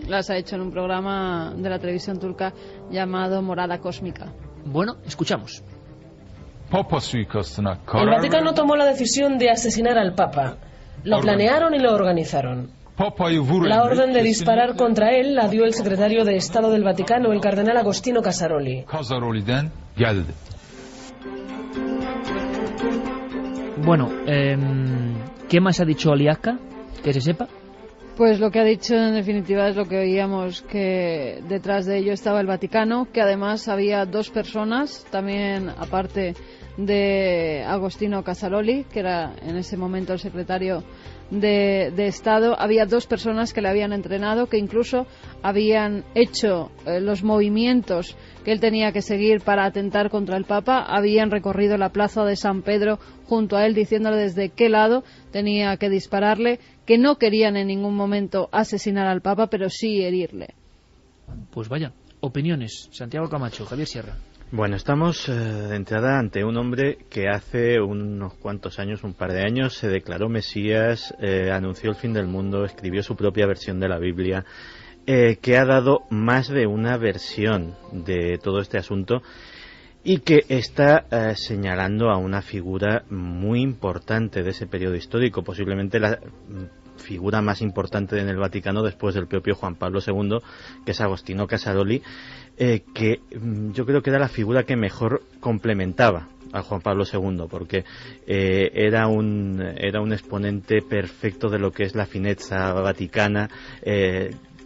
Las ha hecho en un programa de la televisión turca llamado Morada Cósmica. Bueno, escuchamos. El Vaticano tomó la decisión de asesinar al Papa. Lo planearon y lo organizaron. La orden de disparar contra él la dio el secretario de Estado del Vaticano, el cardenal Agostino Casaroli. Bueno, ¿qué más ha dicho Aliasca? Que se sepa. Pues lo que ha dicho en definitiva es lo que oíamos, que detrás de ello estaba el Vaticano, que además había 2 personas, también aparte de Agostino Casaroli, que era en ese momento el secretario de Estado, había 2 personas que le habían entrenado, que incluso habían hecho los movimientos que él tenía que seguir para atentar contra el Papa, habían recorrido la plaza de San Pedro junto a él diciéndole desde qué lado tenía que dispararle, que no querían en ningún momento asesinar al Papa, pero sí herirle. Pues vaya, opiniones. Santiago Camacho, Javier Sierra. Bueno, estamos de entrada ante un hombre que hace unos cuantos años, un par de años, se declaró Mesías, anunció el fin del mundo, escribió su propia versión de la Biblia, que ha dado más de una versión de todo este asunto y que está señalando a una figura muy importante de ese periodo histórico, posiblemente la figura más importante en el Vaticano después del propio Juan Pablo II, que es Agostino Casaroli, que yo creo que era la figura que mejor complementaba a Juan Pablo II, porque era un exponente perfecto de lo que es la finezza vaticana,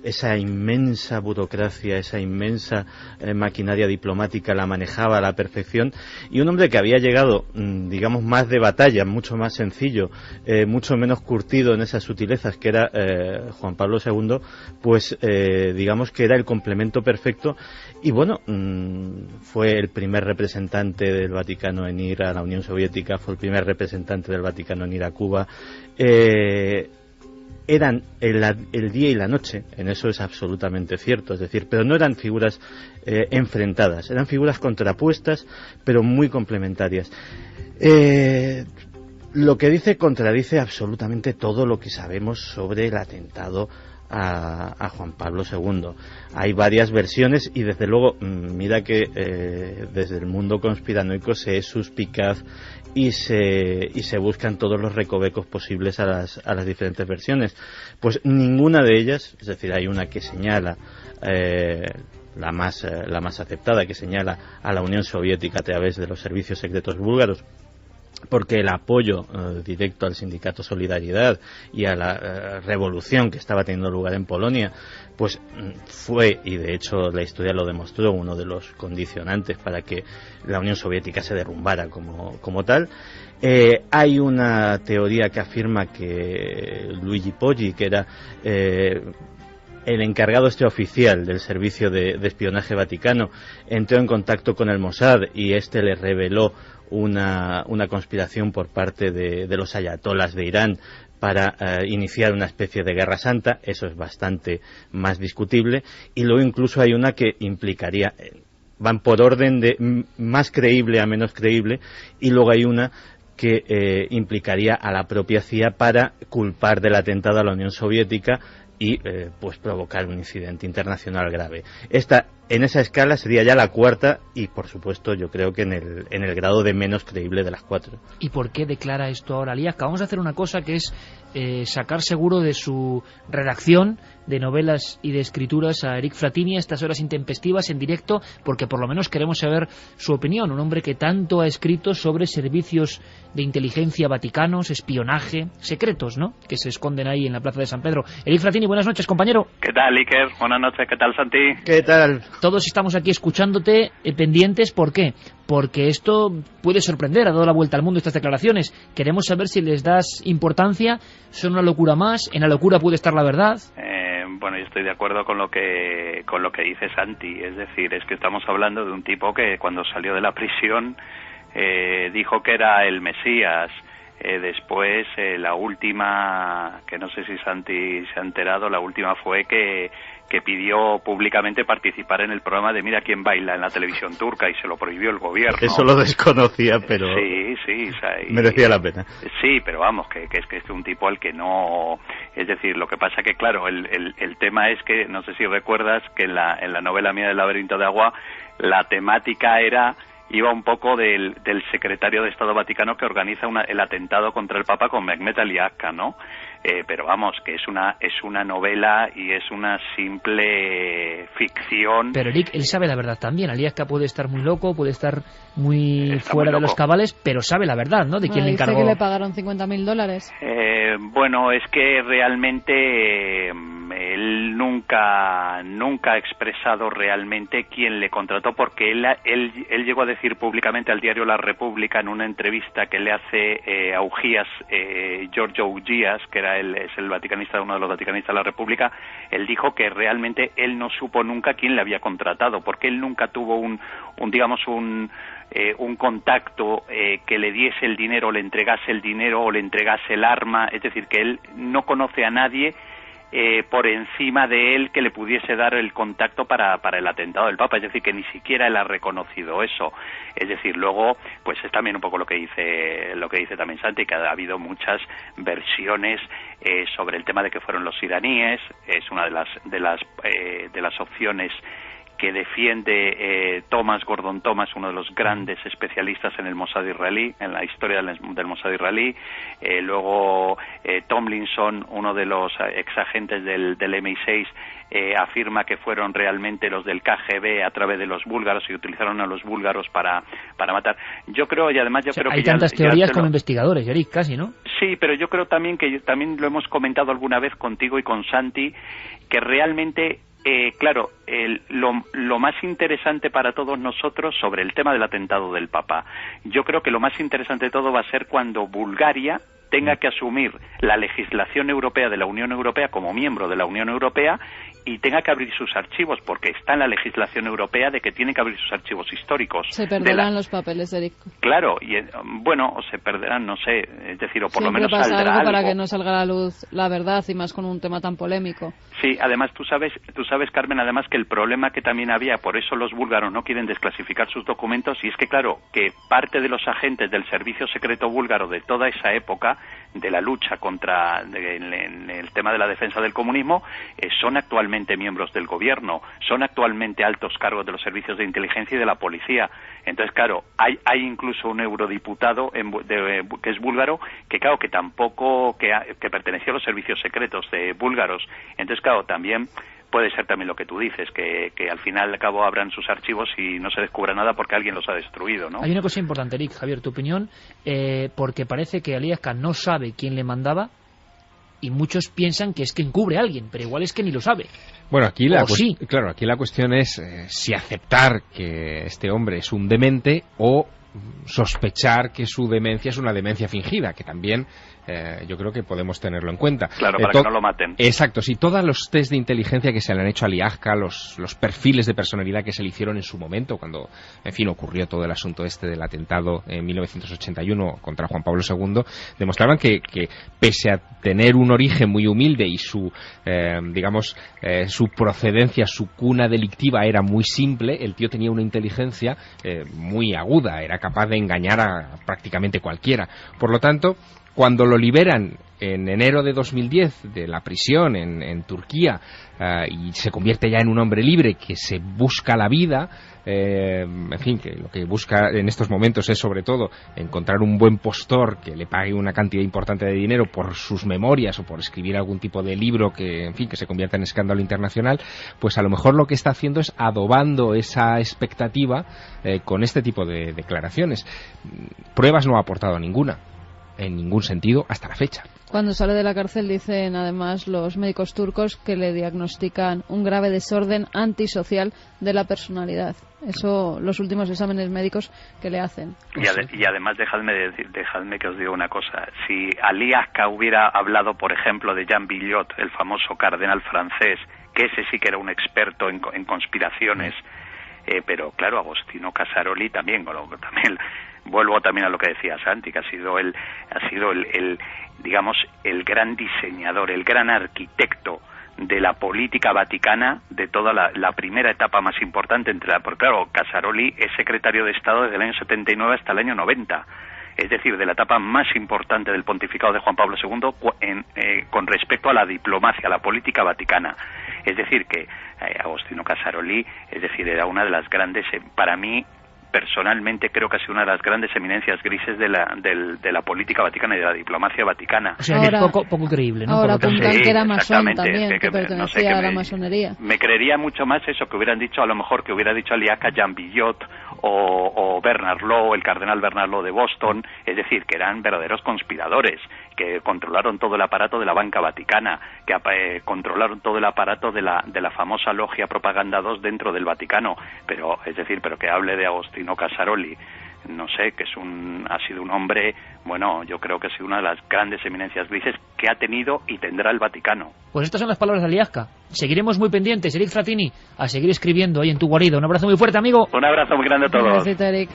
esa inmensa burocracia, esa inmensa maquinaria diplomática la manejaba a la perfección, y un hombre que había llegado, digamos, más de batalla, mucho más sencillo, mucho menos curtido en esas sutilezas que era Juan Pablo II, pues digamos que era el complemento perfecto. Y bueno, fue el primer representante del Vaticano en ir a la Unión Soviética, fue el primer representante del Vaticano en ir a Cuba. Eran el día y la noche, en eso es absolutamente cierto, es decir, pero no eran figuras enfrentadas, eran figuras contrapuestas, pero muy complementarias. Lo que dice contradice absolutamente todo lo que sabemos sobre el atentado a Juan Pablo II. Hay varias versiones y desde luego mira que desde el mundo conspiranoico se es suspicaz y se buscan todos los recovecos posibles a las diferentes versiones. Pues ninguna de ellas, es decir, hay una que señala la más aceptada, que señala a la Unión Soviética a través de los servicios secretos búlgaros, porque el apoyo directo al sindicato Solidaridad y a la revolución que estaba teniendo lugar en Polonia, pues fue, y de hecho la historia lo demostró, uno de los condicionantes para que la Unión Soviética se derrumbara como tal. Hay una teoría que afirma que Luigi Poggi, que era el encargado oficial del servicio de espionaje vaticano, entró en contacto con el Mossad y este le reveló una conspiración por parte de los ayatolas de Irán para iniciar una especie de guerra santa. Eso es bastante más discutible. Y luego incluso hay una que implicaría, van por orden de más creíble a menos creíble, y luego hay una que implicaría a la propia CIA para culpar del atentado a la Unión Soviética y pues provocar un incidente internacional grave. Esta, en esa escala, sería ya la cuarta y, por supuesto, yo creo que en el grado de menos creíble de las cuatro. ¿Y por qué declara esto ahora Aliasca? Vamos a hacer una cosa que es sacar seguro de su redacción de novelas y de escrituras a Eric Frattini a estas horas intempestivas en directo, porque por lo menos queremos saber su opinión. Un hombre que tanto ha escrito sobre servicios de inteligencia vaticanos, espionaje, secretos, ¿no?, que se esconden ahí en la Plaza de San Pedro. Eric Frattini, buenas noches, compañero. ¿Qué tal, Iker? Buenas noches, ¿qué tal, Santi? ¿Qué tal? Todos estamos aquí escuchándote, pendientes. ¿Por qué? Porque esto puede sorprender, ha dado la vuelta al mundo estas declaraciones. Queremos saber si les das importancia, son una locura más, en la locura puede estar la verdad. Bueno, yo estoy de acuerdo con lo que dice Santi, es decir, es que estamos hablando de un tipo que cuando salió de la prisión dijo que era el Mesías. Después, la última, que no sé si Santi se ha enterado, la última fue que pidió públicamente participar en el programa de Mira quién baila en la televisión turca y se lo prohibió el gobierno. Eso lo desconocía, pero sí, o sea, merecía la pena. Sí, pero vamos, que es un tipo al que no... Es decir, lo que pasa que, claro, el tema es que, no sé si recuerdas, que en la novela mía del laberinto de agua, la temática iba un poco del secretario de Estado Vaticano que organiza el atentado contra el Papa con Mehmet Aliasca, ¿no? Pero vamos, que es una novela y es una simple ficción. Pero Eric, él sabe la verdad también. Aliasca puede estar muy loco, puede estar muy fuera muy de los cabales, pero sabe la verdad, ¿no?, de quién le encargó. Dice que le pagaron $50.000. Bueno, es que realmente él nunca ha expresado realmente quién le contrató, porque él llegó a decir públicamente al diario La República en una entrevista que le hace a Ugías, Giorgio Ugías, que es el vaticanista, uno de los vaticanistas de La República. Él dijo que realmente él no supo nunca quién le había contratado, porque él nunca tuvo un contacto que le diese el dinero, le entregase el dinero o le entregase el arma. Es decir, que él no conoce a nadie por encima de él que le pudiese dar el contacto para el atentado del Papa. Es decir, que ni siquiera él ha reconocido eso. Es decir, luego, pues es también un poco lo que dice también Santi, que ha habido muchas versiones sobre el tema de que fueron los iraníes. Es una de las opciones que defiende Thomas Gordon Thomas, uno de los grandes especialistas en el Mossad israelí, en la historia del Mossad israelí. Luego Tomlinson, uno de los exagentes del MI6, afirma que fueron realmente los del KGB a través de los búlgaros y utilizaron a los búlgaros para matar. Yo creo, y además yo creo que hay tantas teorías como investigadores, Eric, casi, ¿no? Sí, pero yo creo también que también lo hemos comentado alguna vez contigo y con Santi, que realmente claro, lo más interesante para todos nosotros sobre el tema del atentado del Papa, yo creo que lo más interesante de todo va a ser cuando Bulgaria tenga que asumir la legislación europea de la Unión Europea como miembro de la Unión Europea y tenga que abrir sus archivos, porque está en la legislación europea de que tiene que abrir sus archivos históricos. Se perderán los papeles, Eric. Claro, y bueno, o se perderán, no sé, es decir, o por siempre lo menos pasa saldrá algo para algo. Que no salga a la luz la verdad, y más con un tema tan polémico. Sí, además tú sabes, Carmen, además que el problema que también había, por eso los búlgaros no quieren desclasificar sus documentos, y es que claro, que parte de los agentes del servicio secreto búlgaro de toda esa época, de la lucha contra en el tema de la defensa del comunismo, son actualmente miembros del gobierno, son actualmente altos cargos de los servicios de inteligencia y de la policía. Entonces, claro, hay incluso un eurodiputado que es búlgaro, que claro, que tampoco, que pertenecía a los servicios secretos de búlgaros. Entonces, claro, también puede ser también lo que tú dices, que al final al cabo abran sus archivos y no se descubra nada porque alguien los ha destruido, ¿no? Hay una cosa importante, Eric, Javier, tu opinión, porque parece que Ali Azkar no sabe quién le mandaba y muchos piensan que es que encubre a alguien, pero igual es que ni lo sabe. Bueno, aquí la cuestión es si aceptar que este hombre es un demente o sospechar que su demencia es una demencia fingida, que también yo creo que podemos tenerlo en cuenta. Claro, para que no lo maten. Exacto, si todos los test de inteligencia que se le han hecho a Ali Azkar, los perfiles de personalidad que se le hicieron en su momento, cuando, en fin, ocurrió todo el asunto este del atentado en 1981 contra Juan Pablo II, demostraban que pese a tener un origen muy humilde y su procedencia, su cuna delictiva era muy simple, el tío tenía una inteligencia muy aguda, era capaz de engañar a prácticamente cualquiera. Por lo tanto, cuando lo liberan en enero de 2010 de la prisión en Turquía y se convierte ya en un hombre libre que se busca la vida, en fin, que lo que busca en estos momentos es sobre todo encontrar un buen postor que le pague una cantidad importante de dinero por sus memorias o por escribir algún tipo de libro que, en fin, que se convierta en escándalo internacional, pues a lo mejor lo que está haciendo es adobando esa expectativa con este tipo de declaraciones. Pruebas no ha aportado ninguna, en ningún sentido, hasta la fecha. Cuando sale de la cárcel dicen además los médicos turcos que le diagnostican un grave desorden antisocial de la personalidad. Eso, los últimos exámenes médicos que le hacen. Y además dejadme que os diga una cosa. Si Ali Azkar hubiera hablado, por ejemplo, de Jean Billot, el famoso cardenal francés, que ese sí que era un experto en conspiraciones, pero claro, Agostino Casaroli también vuelvo también a lo que decía Santi, que ha sido el digamos el gran diseñador, el gran arquitecto de la política vaticana de toda la primera etapa más importante porque claro, Casaroli es secretario de Estado desde el año 79 hasta el año 90. Es decir, de la etapa más importante del pontificado de Juan Pablo II con respecto a la diplomacia, a la política vaticana. Es decir, que Agostino Casaroli, es decir, era una de las grandes, para mí, personalmente creo que ha sido una de las grandes eminencias grises de la política vaticana y de la diplomacia vaticana. O sea, ahora, es poco creíble, ¿no? Ahora apuntan que era masón también, que pertenecía a la masonería. Me creería mucho más eso que hubieran dicho, a lo mejor que hubiera dicho Ali Azkar, Jean Billot o Bernard Law, el cardenal Bernard Law de Boston, es decir, que eran verdaderos conspiradores, que controlaron todo el aparato de la banca vaticana, que controlaron todo el aparato de la famosa logia Propaganda 2 dentro del Vaticano, pero que hable de Agostino Casaroli, no sé, que ha sido un hombre, bueno, yo creo que ha sido una de las grandes eminencias grises que ha tenido y tendrá el Vaticano. Pues estas son las palabras de Ali Azkar. Seguiremos muy pendientes, Eric Frattini, a seguir escribiendo ahí en tu guarida. Un abrazo muy fuerte, amigo. Un abrazo muy grande a todos. Un besito, Eric.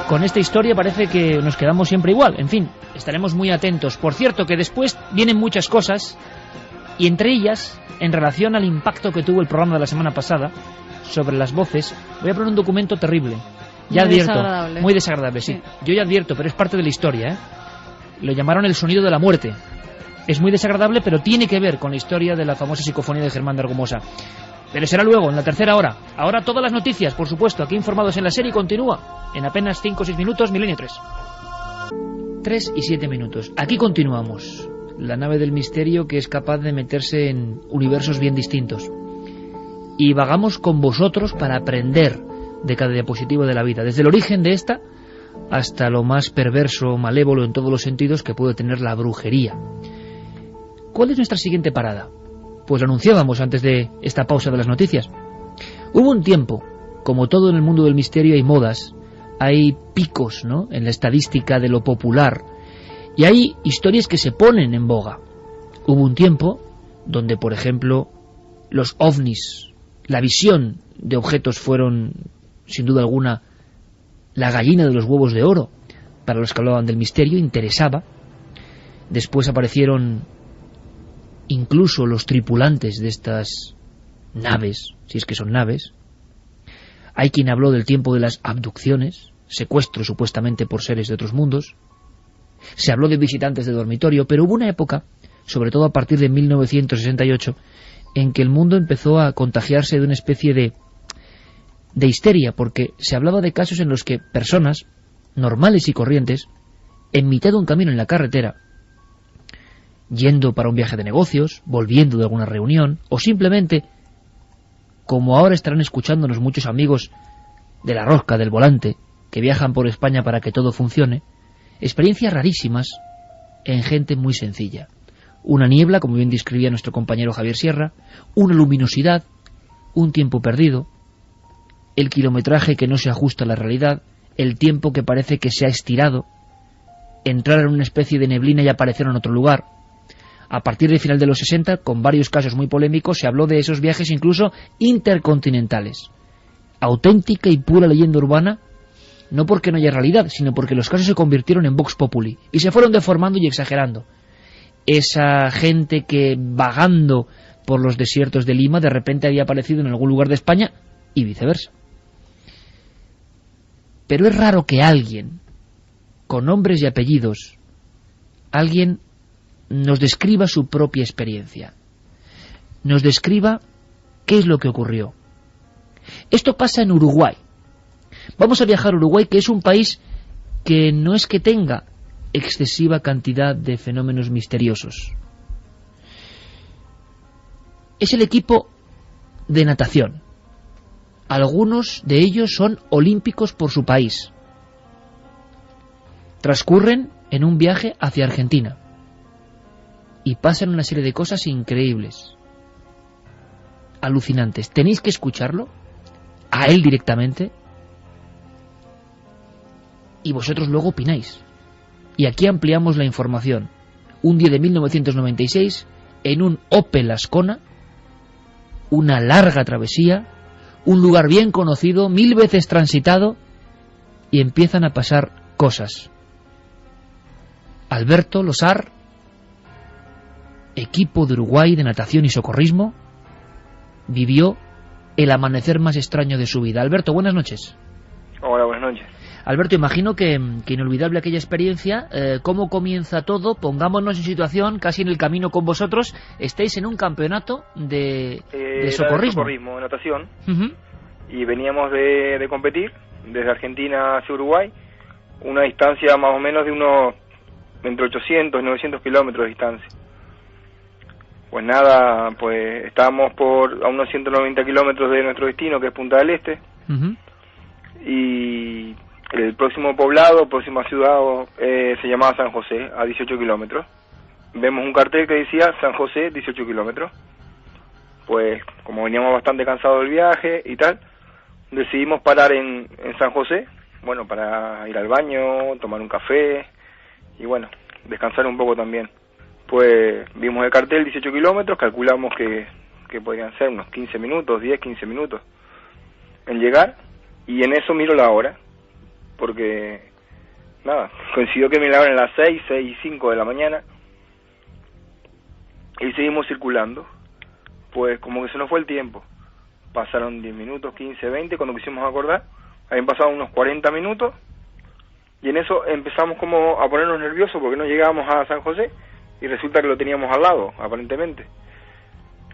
Con esta historia parece que nos quedamos siempre igual. En fin, estaremos muy atentos. Por cierto, que después vienen muchas cosas, y entre ellas, en relación al impacto que tuvo el programa de la semana pasada sobre las voces, voy a poner un documento terrible. Ya muy advierto, desagradable. muy desagradable, sí. Yo ya advierto, pero es parte de la historia, ¿eh? Lo llamaron el sonido de la muerte. Es muy desagradable, pero tiene que ver con la historia de la famosa psicofonía de Germán de Argumosa. Pero será luego, en la tercera hora. Ahora todas las noticias, por supuesto, aquí informados en la serie, continúa en apenas 5 o 6 minutos, Milenio 3. 3 y 7 minutos. Aquí continuamos. La nave del misterio que es capaz de meterse en universos bien distintos. Y vagamos con vosotros para aprender de cada diapositivo de la vida, desde el origen de esta hasta lo más perverso, malévolo en todos los sentidos que puede tener la brujería. ¿Cuál es nuestra siguiente parada? Pues lo anunciábamos antes de esta pausa de las noticias. Hubo un tiempo, como todo en el mundo del misterio hay modas, hay picos, ¿no?, en la estadística de lo popular, y hay historias que se ponen en boga. Hubo un tiempo donde, por ejemplo, los ovnis, la visión de objetos fueron, sin duda alguna, la gallina de los huevos de oro. Para los que hablaban del misterio, interesaba. Después aparecieron incluso los tripulantes de estas naves, si es que son naves. Hay quien habló del tiempo de las abducciones, secuestros supuestamente por seres de otros mundos. Se habló de visitantes de dormitorio, pero hubo una época, sobre todo a partir de 1968, en que el mundo empezó a contagiarse de una especie de histeria, porque se hablaba de casos en los que personas normales y corrientes, en mitad de un camino en la carretera, yendo para un viaje de negocios, volviendo de alguna reunión, o simplemente, como ahora estarán escuchándonos muchos amigos de la rosca, del volante, que viajan por España para que todo funcione, experiencias rarísimas en gente muy sencilla. Una niebla, como bien describía nuestro compañero Javier Sierra, una luminosidad, un tiempo perdido, el kilometraje que no se ajusta a la realidad, el tiempo que parece que se ha estirado, entrar en una especie de neblina y aparecer en otro lugar. A partir del final de los 60, con varios casos muy polémicos, se habló de esos viajes incluso intercontinentales. Auténtica y pura leyenda urbana, no porque no haya realidad, sino porque los casos se convirtieron en vox populi y se fueron deformando y exagerando. Esa gente que, vagando por los desiertos de Lima, de repente había aparecido en algún lugar de España y viceversa. Pero es raro que alguien, con nombres y apellidos, alguien nos describa su propia experiencia, nos describa qué es lo que ocurrió. Esto pasa en Uruguay. Vamos a viajar a Uruguay, que es un país que no es que tenga excesiva cantidad de fenómenos misteriosos. Es el equipo de natación. Algunos de ellos son olímpicos por su país. Transcurren en un viaje hacia Argentina y pasan una serie de cosas increíbles, alucinantes. Tenéis que escucharlo, a él directamente, y vosotros luego opináis. Y aquí ampliamos la información. Un día de 1996, en un Opel Ascona, una larga travesía, un lugar bien conocido, 1000 veces transitado, y empiezan a pasar cosas. Alberto Losar, equipo de Uruguay de natación y socorrismo, vivió el amanecer más extraño de su vida. Alberto, buenas noches. Hola, buenas noches. Alberto, imagino que inolvidable aquella experiencia. ¿Cómo comienza todo? Pongámonos en situación, casi en el camino con vosotros. Estáis en un campeonato de socorrismo. De socorrismo, de natación. Y veníamos de competir desde Argentina hacia Uruguay, una distancia más o menos de unos entre 800 y 900 kilómetros de distancia. Pues nada, pues estábamos a unos 190 kilómetros de nuestro destino, que es Punta del Este. Y el próximo poblado, próxima ciudad, se llamaba San José, a 18 kilómetros. Vemos un cartel que decía San José, 18 kilómetros. Pues como veníamos bastante cansados del viaje y tal, decidimos parar en San José, bueno, para ir al baño, tomar un café y bueno, descansar un poco también. Pues vimos el cartel 18 kilómetros, calculamos que podrían ser unos 15 minutos, 10, 15 minutos en llegar, y en eso miro la hora, porque nada, coincidió que miraban a las 6 y 5 de la mañana, y seguimos circulando. Pues como que se nos fue el tiempo, pasaron 10 minutos, 15, 20, cuando quisimos acordar, habían pasado unos 40 minutos, y en eso empezamos como a ponernos nerviosos porque no llegábamos a San José, y resulta que lo teníamos al lado, aparentemente.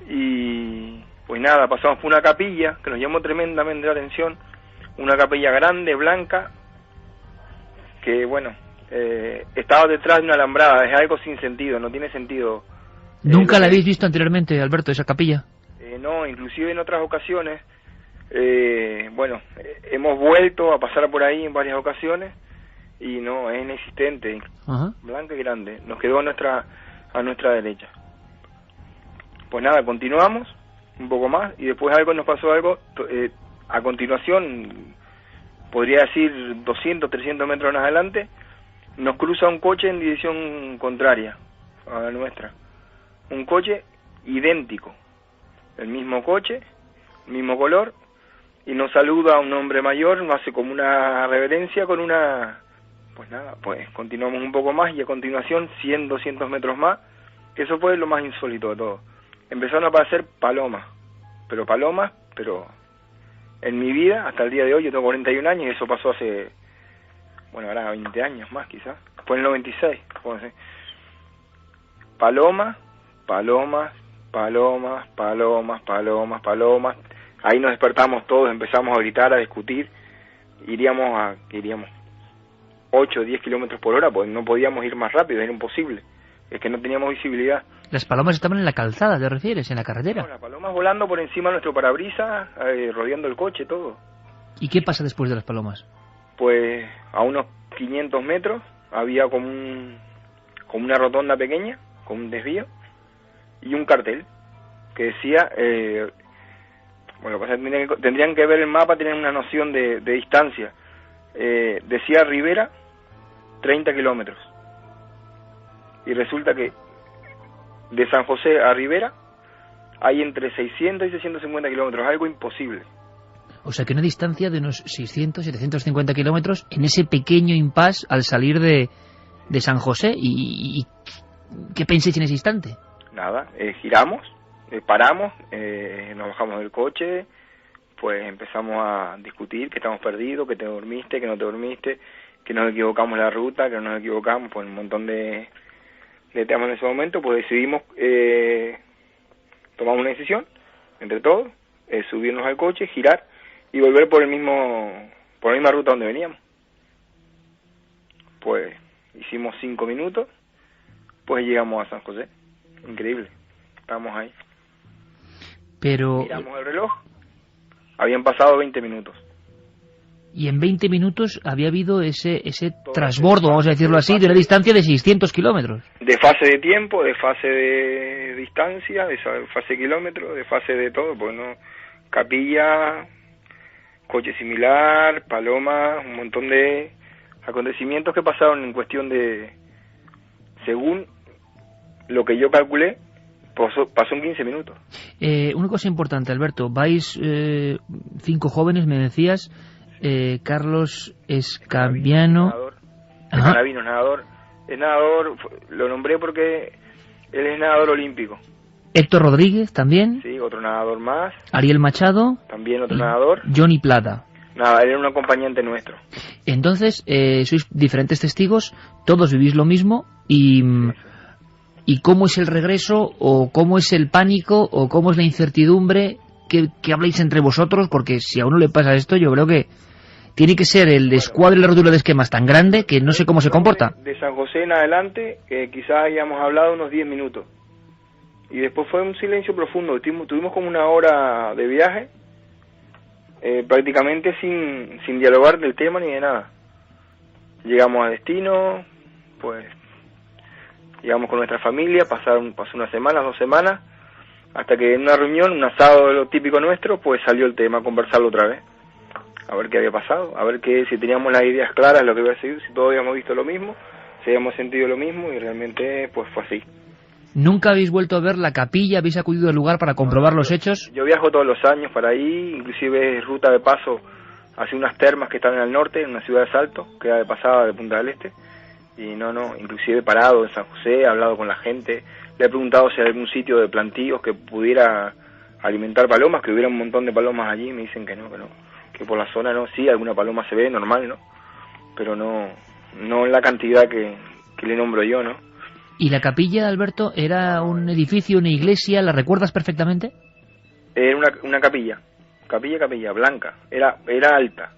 Y pues nada, pasamos por una capilla que nos llamó tremendamente la atención, una capilla grande, blanca, que bueno, estaba detrás de una alambrada, es algo sin sentido, no tiene sentido. ¿Nunca la habéis visto anteriormente, Alberto, esa capilla? No, inclusive en otras ocasiones, bueno, hemos vuelto a pasar por ahí en varias ocasiones y no, es inexistente. Blanca y grande, nos quedó a nuestra derecha. Pues nada, continuamos un poco más y después nos pasó algo, a continuación, podría decir 200, 300 metros más adelante, nos cruza un coche en dirección contraria a la nuestra. Un coche idéntico, el mismo coche, el mismo color, y nos saluda un hombre mayor, nos hace como una reverencia con una... Pues nada, pues continuamos un poco más y a continuación 100, 200 metros más, que eso fue lo más insólito de todo. Empezaron a aparecer palomas, pero en mi vida, hasta el día de hoy, yo tengo 41 años y eso pasó hace, bueno, ahora 20 años más quizás, fue en el 96, palomas, ahí nos despertamos todos, empezamos a gritar, a discutir, iríamos 8 o 10 kilómetros por hora, pues no podíamos ir más rápido, era imposible, es que no teníamos visibilidad. ¿Las palomas estaban en la calzada, te refieres, en la carretera? No, las palomas volando por encima de nuestro parabrisas, rodeando el coche, todo. ¿Y qué pasa después de las palomas? Pues a unos 500 metros había como una rotonda pequeña, con un desvío, y un cartel que decía, bueno, pues tendrían que ver el mapa, tenían una noción de distancia. Decía Rivera, 30 kilómetros. Y resulta que de San José a Rivera hay entre 600 y 650 kilómetros, algo imposible. O sea que una distancia de unos 600, 750 kilómetros en ese pequeño impasse al salir de San José. ¿Y qué pensáis en ese instante? Nada, giramos, paramos, nos bajamos del coche, pues empezamos a discutir que estamos perdidos, que te dormiste, que no te dormiste, que nos equivocamos la ruta, que no nos equivocamos, pues un montón de temas en ese momento. Pues decidimos, tomamos una decisión entre todos, subirnos al coche, girar y volver por la misma ruta donde veníamos. Pues hicimos 5 minutos, pues llegamos a San José. Increíble, estábamos ahí. Pero miramos el reloj, habían pasado 20 minutos. Y en 20 minutos había habido ese trasbordo, vamos a decirlo así, de una distancia de 600 kilómetros. De fase de tiempo, de fase de distancia, de fase de kilómetros, de fase de todo, pues no, capilla, coche similar, palomas, un montón de acontecimientos que pasaron en cuestión de, según lo que yo calculé, pasó en 15 minutos. Una cosa importante, Alberto, vais 5 jóvenes, me decías, Carlos Escabiano, nadador, es nadador, lo nombré porque él es nadador olímpico. Héctor Rodríguez también. Sí, otro nadador más. Ariel Machado. También otro nadador. Johnny Plata. Nada, él era un acompañante nuestro. Entonces, sois diferentes testigos, todos vivís lo mismo y ¿cómo es el regreso o cómo es el pánico o cómo es la incertidumbre que habláis entre vosotros? Porque si a uno le pasa esto, yo creo que tiene que ser el descuadre y la rotura de esquemas tan grande que no sé cómo se comporta. De San José en adelante, quizás hayamos hablado unos 10 minutos. Y después fue un silencio profundo. Tuvimos como una hora de viaje, prácticamente sin dialogar del tema ni de nada. Llegamos a destino, pues llegamos con nuestra familia, pasó unas semanas, 2 semanas, hasta que en una reunión, un asado de lo típico nuestro, pues salió el tema, conversarlo otra vez. A ver qué había pasado, a ver si teníamos las ideas claras, lo que había sido, si todos habíamos visto lo mismo, si habíamos sentido lo mismo, y realmente pues fue así. ¿Nunca habéis vuelto a ver la capilla? ¿Habéis acudido al lugar para comprobar los hechos? Yo viajo todos los años para ahí, inclusive ruta de paso hacia unas termas que están en el norte, en una ciudad de Salto, que era de pasada de Punta del Este, y inclusive he parado en San José, he hablado con la gente, le he preguntado si hay algún sitio de plantíos que pudiera alimentar palomas, que hubiera un montón de palomas allí, y me dicen que no, que por la zona no, sí, alguna paloma se ve, normal, ¿no? Pero no en la cantidad que le nombro yo, ¿no? ¿Y la capilla, Alberto, era un edificio, una iglesia? ¿La recuerdas perfectamente? Era una capilla, blanca, era alta.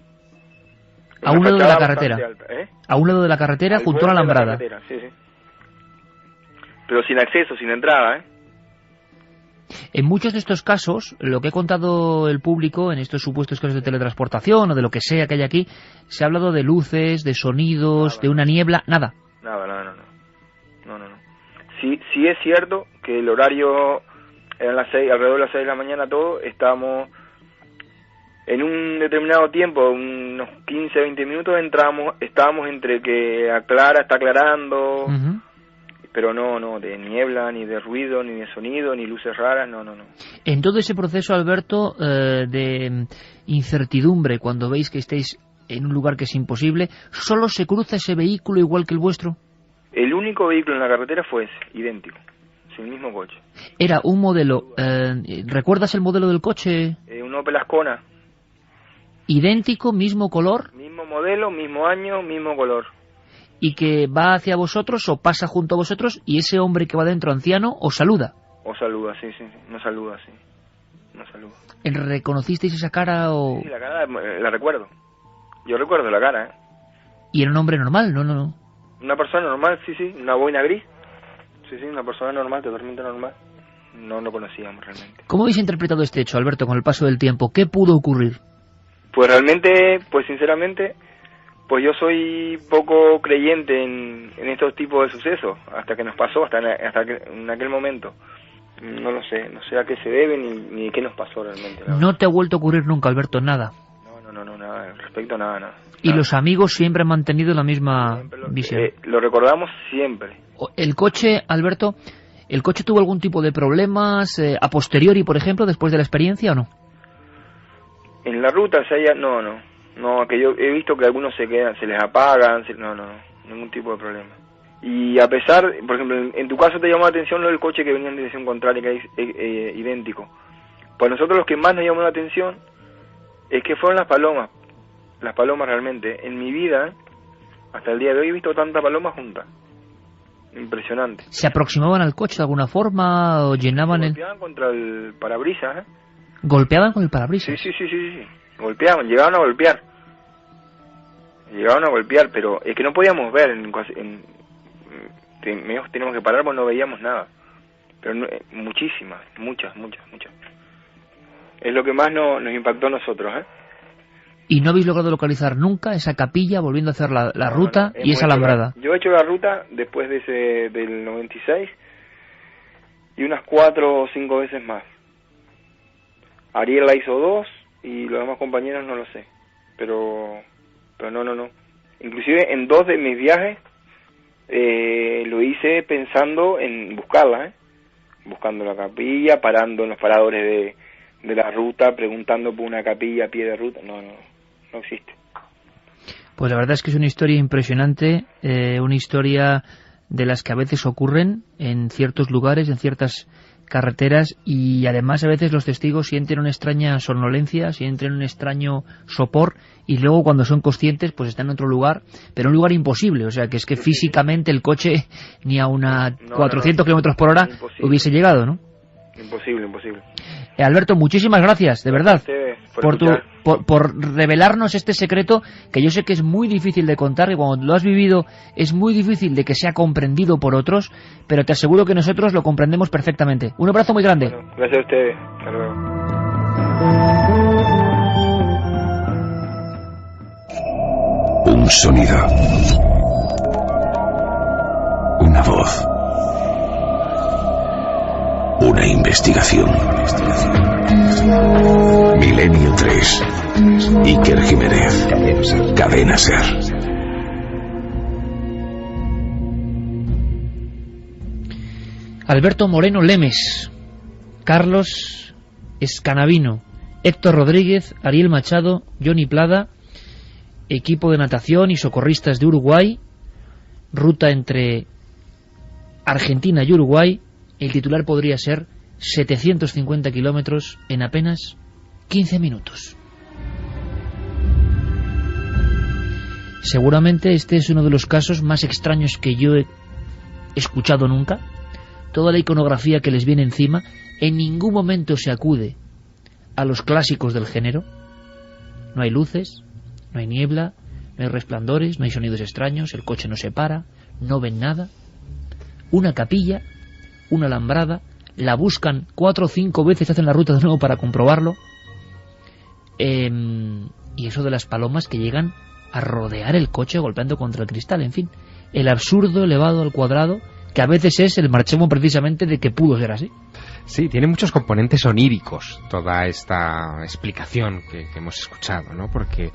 A un lado de la carretera. Alta, a un lado de la carretera, junto a la alambrada. Sí. Pero sin acceso, sin entrada, En muchos de estos casos, lo que ha contado el público, en estos supuestos casos de teletransportación o de lo que sea que hay aquí, se ha hablado de luces, de sonidos, de una niebla, nada. Nada. No. Sí es cierto que el horario eran las 6, alrededor de las 6 de la mañana todo, estábamos en un determinado tiempo, unos 15, 20 minutos, estábamos entre que está aclarando, pero no, de niebla, ni de ruido, ni de sonido, ni luces raras, no. En todo ese proceso, Alberto, de incertidumbre, cuando veis que estáis en un lugar que es imposible, ¿solo se cruza ese vehículo igual que el vuestro? El único vehículo en la carretera fue ese, idéntico, sin el mismo coche. Era un modelo, ¿recuerdas el modelo del coche? Un Opel Ascona. ¿Idéntico, mismo color? Mismo modelo, mismo año, mismo color. ¿Y que va hacia vosotros o pasa junto a vosotros y ese hombre que va dentro, anciano, os saluda? Os saluda, sí, nos saluda, sí. Nos saluda. ¿Reconocisteis esa cara o...? Sí, la cara la recuerdo. Yo recuerdo la cara, ¿Y era un hombre normal? No. Una persona normal, sí, una boina gris. Sí, una persona normal, totalmente normal. No lo conocíamos realmente. ¿Cómo habéis interpretado este hecho, Alberto, con el paso del tiempo? ¿Qué pudo ocurrir? Pues realmente, pues sinceramente, pues yo soy poco creyente en estos tipos de sucesos, hasta que nos pasó, hasta que en aquel momento. No lo sé, no sé a qué se debe ni qué nos pasó realmente. ¿No te ha vuelto a ocurrir nunca, Alberto, nada? No, nada, respecto a nada. ¿Y los amigos siempre han mantenido la misma visión? Lo recordamos siempre. ¿El coche, Alberto, el coche tuvo algún tipo de problemas a posteriori, por ejemplo, después de la experiencia o no? En la ruta, no, que yo he visto que algunos se les apagan, no, ningún tipo de problema. Y a pesar, por ejemplo, en tu caso te llamó la atención lo del coche que venía en dirección contraria, que es idéntico. Pues nosotros los que más nos llamó la atención es que fueron las palomas realmente. En mi vida, hasta el día de hoy, he visto tantas palomas juntas. Impresionante. ¿Se aproximaban al coche de alguna forma o llenaban golpeaban contra el parabrisas, ¿eh? ¿Golpeaban con el parabrisas? Sí. Golpeaban, llegaban a golpear, pero es que no podíamos ver, teníamos que parar porque no veíamos nada. Pero muchísimas, muchas. Es lo que más nos impactó a nosotros, ¿eh? ¿Y no habéis logrado localizar nunca esa capilla, volviendo a hacer la ruta y esa alambrada? Yo he hecho la ruta después del 96 y unas 4 o 5 veces más. Ariel la hizo 2 y los demás compañeros no lo sé. Pero no. Inclusive en 2 de mis viajes lo hice pensando en buscarla, buscando la capilla, parando en los paradores de la ruta, preguntando por una capilla a pie de ruta. No existe. Pues la verdad es que es una historia impresionante, una historia de las que a veces ocurren en ciertos lugares, en ciertas carreteras, y además a veces los testigos sienten una extraña somnolencia, sienten un extraño sopor, y luego cuando son conscientes pues están en otro lugar, pero un lugar imposible, o sea que es que físicamente el coche ni a 400 kilómetros por hora hubiese llegado, ¿no? Imposible. Alberto, muchísimas gracias, de verdad, por revelarnos este secreto que yo sé que es muy difícil de contar, y cuando lo has vivido es muy difícil de que sea comprendido por otros, pero te aseguro que nosotros lo comprendemos perfectamente. Un abrazo muy grande. Bueno, gracias a ustedes. Hasta luego. Un sonido. Una voz. Una investigación. Milenio 3. Iker Jiménez. Cadena SER. Alberto Moreno Lemes, Carlos Escanavino, Héctor Rodríguez, Ariel Machado, Johnny Plada, equipo de natación y socorristas de Uruguay, ruta entre Argentina y Uruguay. El titular podría ser 750 kilómetros en apenas 15 minutos. Seguramente este es uno de los casos más extraños que yo he escuchado nunca. Toda la iconografía que les viene encima, en ningún momento se acude a los clásicos del género. No hay luces, no hay niebla, no hay resplandores, no hay sonidos extraños, el coche no se para, no ven nada. Una capilla, una alambrada, la buscan 4 o 5 veces, hacen la ruta de nuevo para comprobarlo. Y eso de las palomas que llegan a rodear el coche golpeando contra el cristal, en fin, el absurdo elevado al cuadrado, que a veces es el marchamo precisamente de que pudo ser así. Sí, tiene muchos componentes oníricos toda esta explicación que hemos escuchado, ¿no? Porque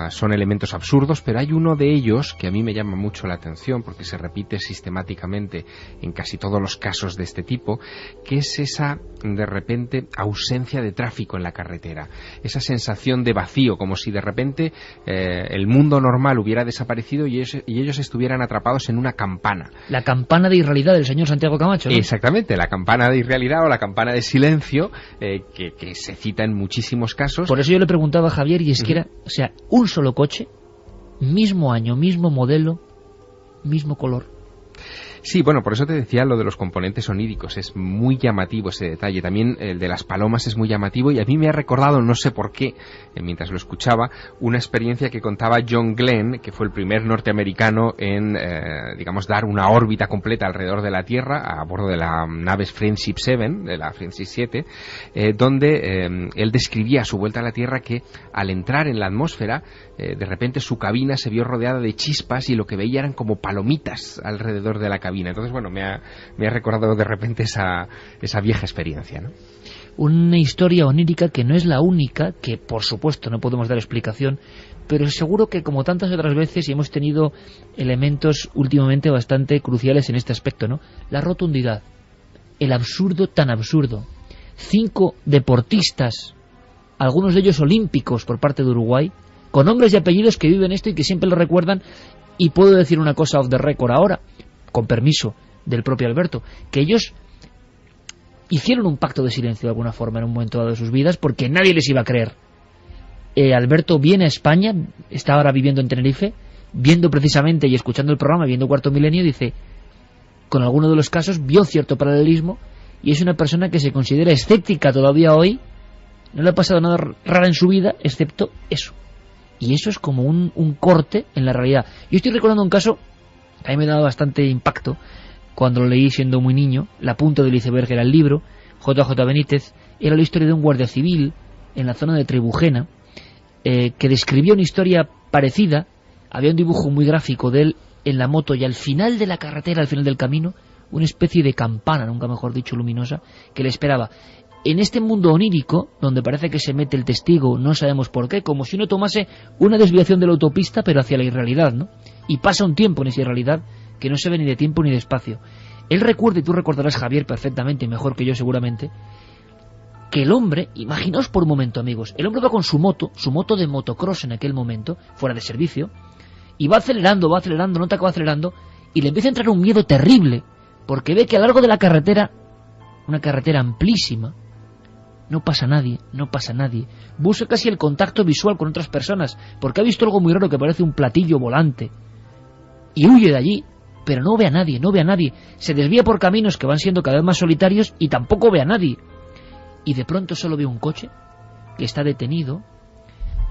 son elementos absurdos, pero hay uno de ellos que a mí me llama mucho la atención porque se repite sistemáticamente en casi todos los casos de este tipo, que es esa, de repente, ausencia de tráfico en la carretera, esa sensación de vacío, como si de repente el mundo normal hubiera desaparecido y ellos estuvieran atrapados en una campana. La campana de irrealidad del señor Santiago Camacho, ¿no? Exactamente, la campana de irrealidad o la campana de silencio, que se cita en muchísimos casos. Por eso yo le preguntaba a Javier, y es que era, o sea, un solo coche, mismo año, mismo modelo, mismo color. Sí, bueno, por eso te decía lo de los componentes oníricos, es muy llamativo ese detalle. También el de las palomas es muy llamativo, y a mí me ha recordado, no sé por qué, mientras lo escuchaba, una experiencia que contaba John Glenn, que fue el primer norteamericano en, digamos, dar una órbita completa alrededor de la Tierra a bordo de la nave Friendship 7, de la Friendship 7, donde él describía a su vuelta a la Tierra que al entrar en la atmósfera, de repente su cabina se vio rodeada de chispas y lo que veía eran como palomitas alrededor de la cabina. Entonces, bueno, me ha recordado de repente esa vieja experiencia, ¿no? Una historia onírica que no es la única, que por supuesto no podemos dar explicación, pero seguro que como tantas otras veces, y hemos tenido elementos últimamente bastante cruciales en este aspecto, ¿no? La rotundidad, el absurdo tan absurdo. 5 deportistas, algunos de ellos olímpicos por parte de Uruguay, con nombres y apellidos que viven esto y que siempre lo recuerdan. Y puedo decir una cosa off the record ahora, con permiso del propio Alberto, que ellos hicieron un pacto de silencio de alguna forma en un momento dado de sus vidas, porque nadie les iba a creer. Alberto viene a España, está ahora viviendo en Tenerife, viendo precisamente y escuchando el programa, viendo Cuarto Milenio, dice, con alguno de los casos vio cierto paralelismo, y es una persona que se considera escéptica todavía hoy, no le ha pasado nada raro en su vida, excepto eso. Y eso es como un corte en la realidad. Yo estoy recordando un caso que a mí me ha dado bastante impacto cuando lo leí siendo muy niño. La punta del iceberg era el libro. JJ Benítez era la historia de un guardia civil en la zona de Trebujena, que describía una historia parecida. Había un dibujo muy gráfico de él en la moto, y al final de la carretera, al final del camino, una especie de campana, nunca mejor dicho, luminosa, que le esperaba. En este mundo onírico, donde parece que se mete el testigo, no sabemos por qué, como si uno tomase una desviación de la autopista, pero hacia la irrealidad, ¿no? Y pasa un tiempo en esa irrealidad que no se ve ni de tiempo ni de espacio. Él recuerda, y tú recordarás, Javier, perfectamente, mejor que yo seguramente, que el hombre, imaginaos por un momento, amigos, el hombre va con su moto de motocross en aquel momento, fuera de servicio, y va acelerando, nota que va acelerando, y le empieza a entrar un miedo terrible, porque ve que a lo largo de la carretera, una carretera amplísima, no pasa nadie. Busca casi el contacto visual con otras personas, porque ha visto algo muy raro que parece un platillo volante. Y huye de allí, pero no ve a nadie. Se desvía por caminos que van siendo cada vez más solitarios y tampoco ve a nadie. Y de pronto solo ve un coche que está detenido,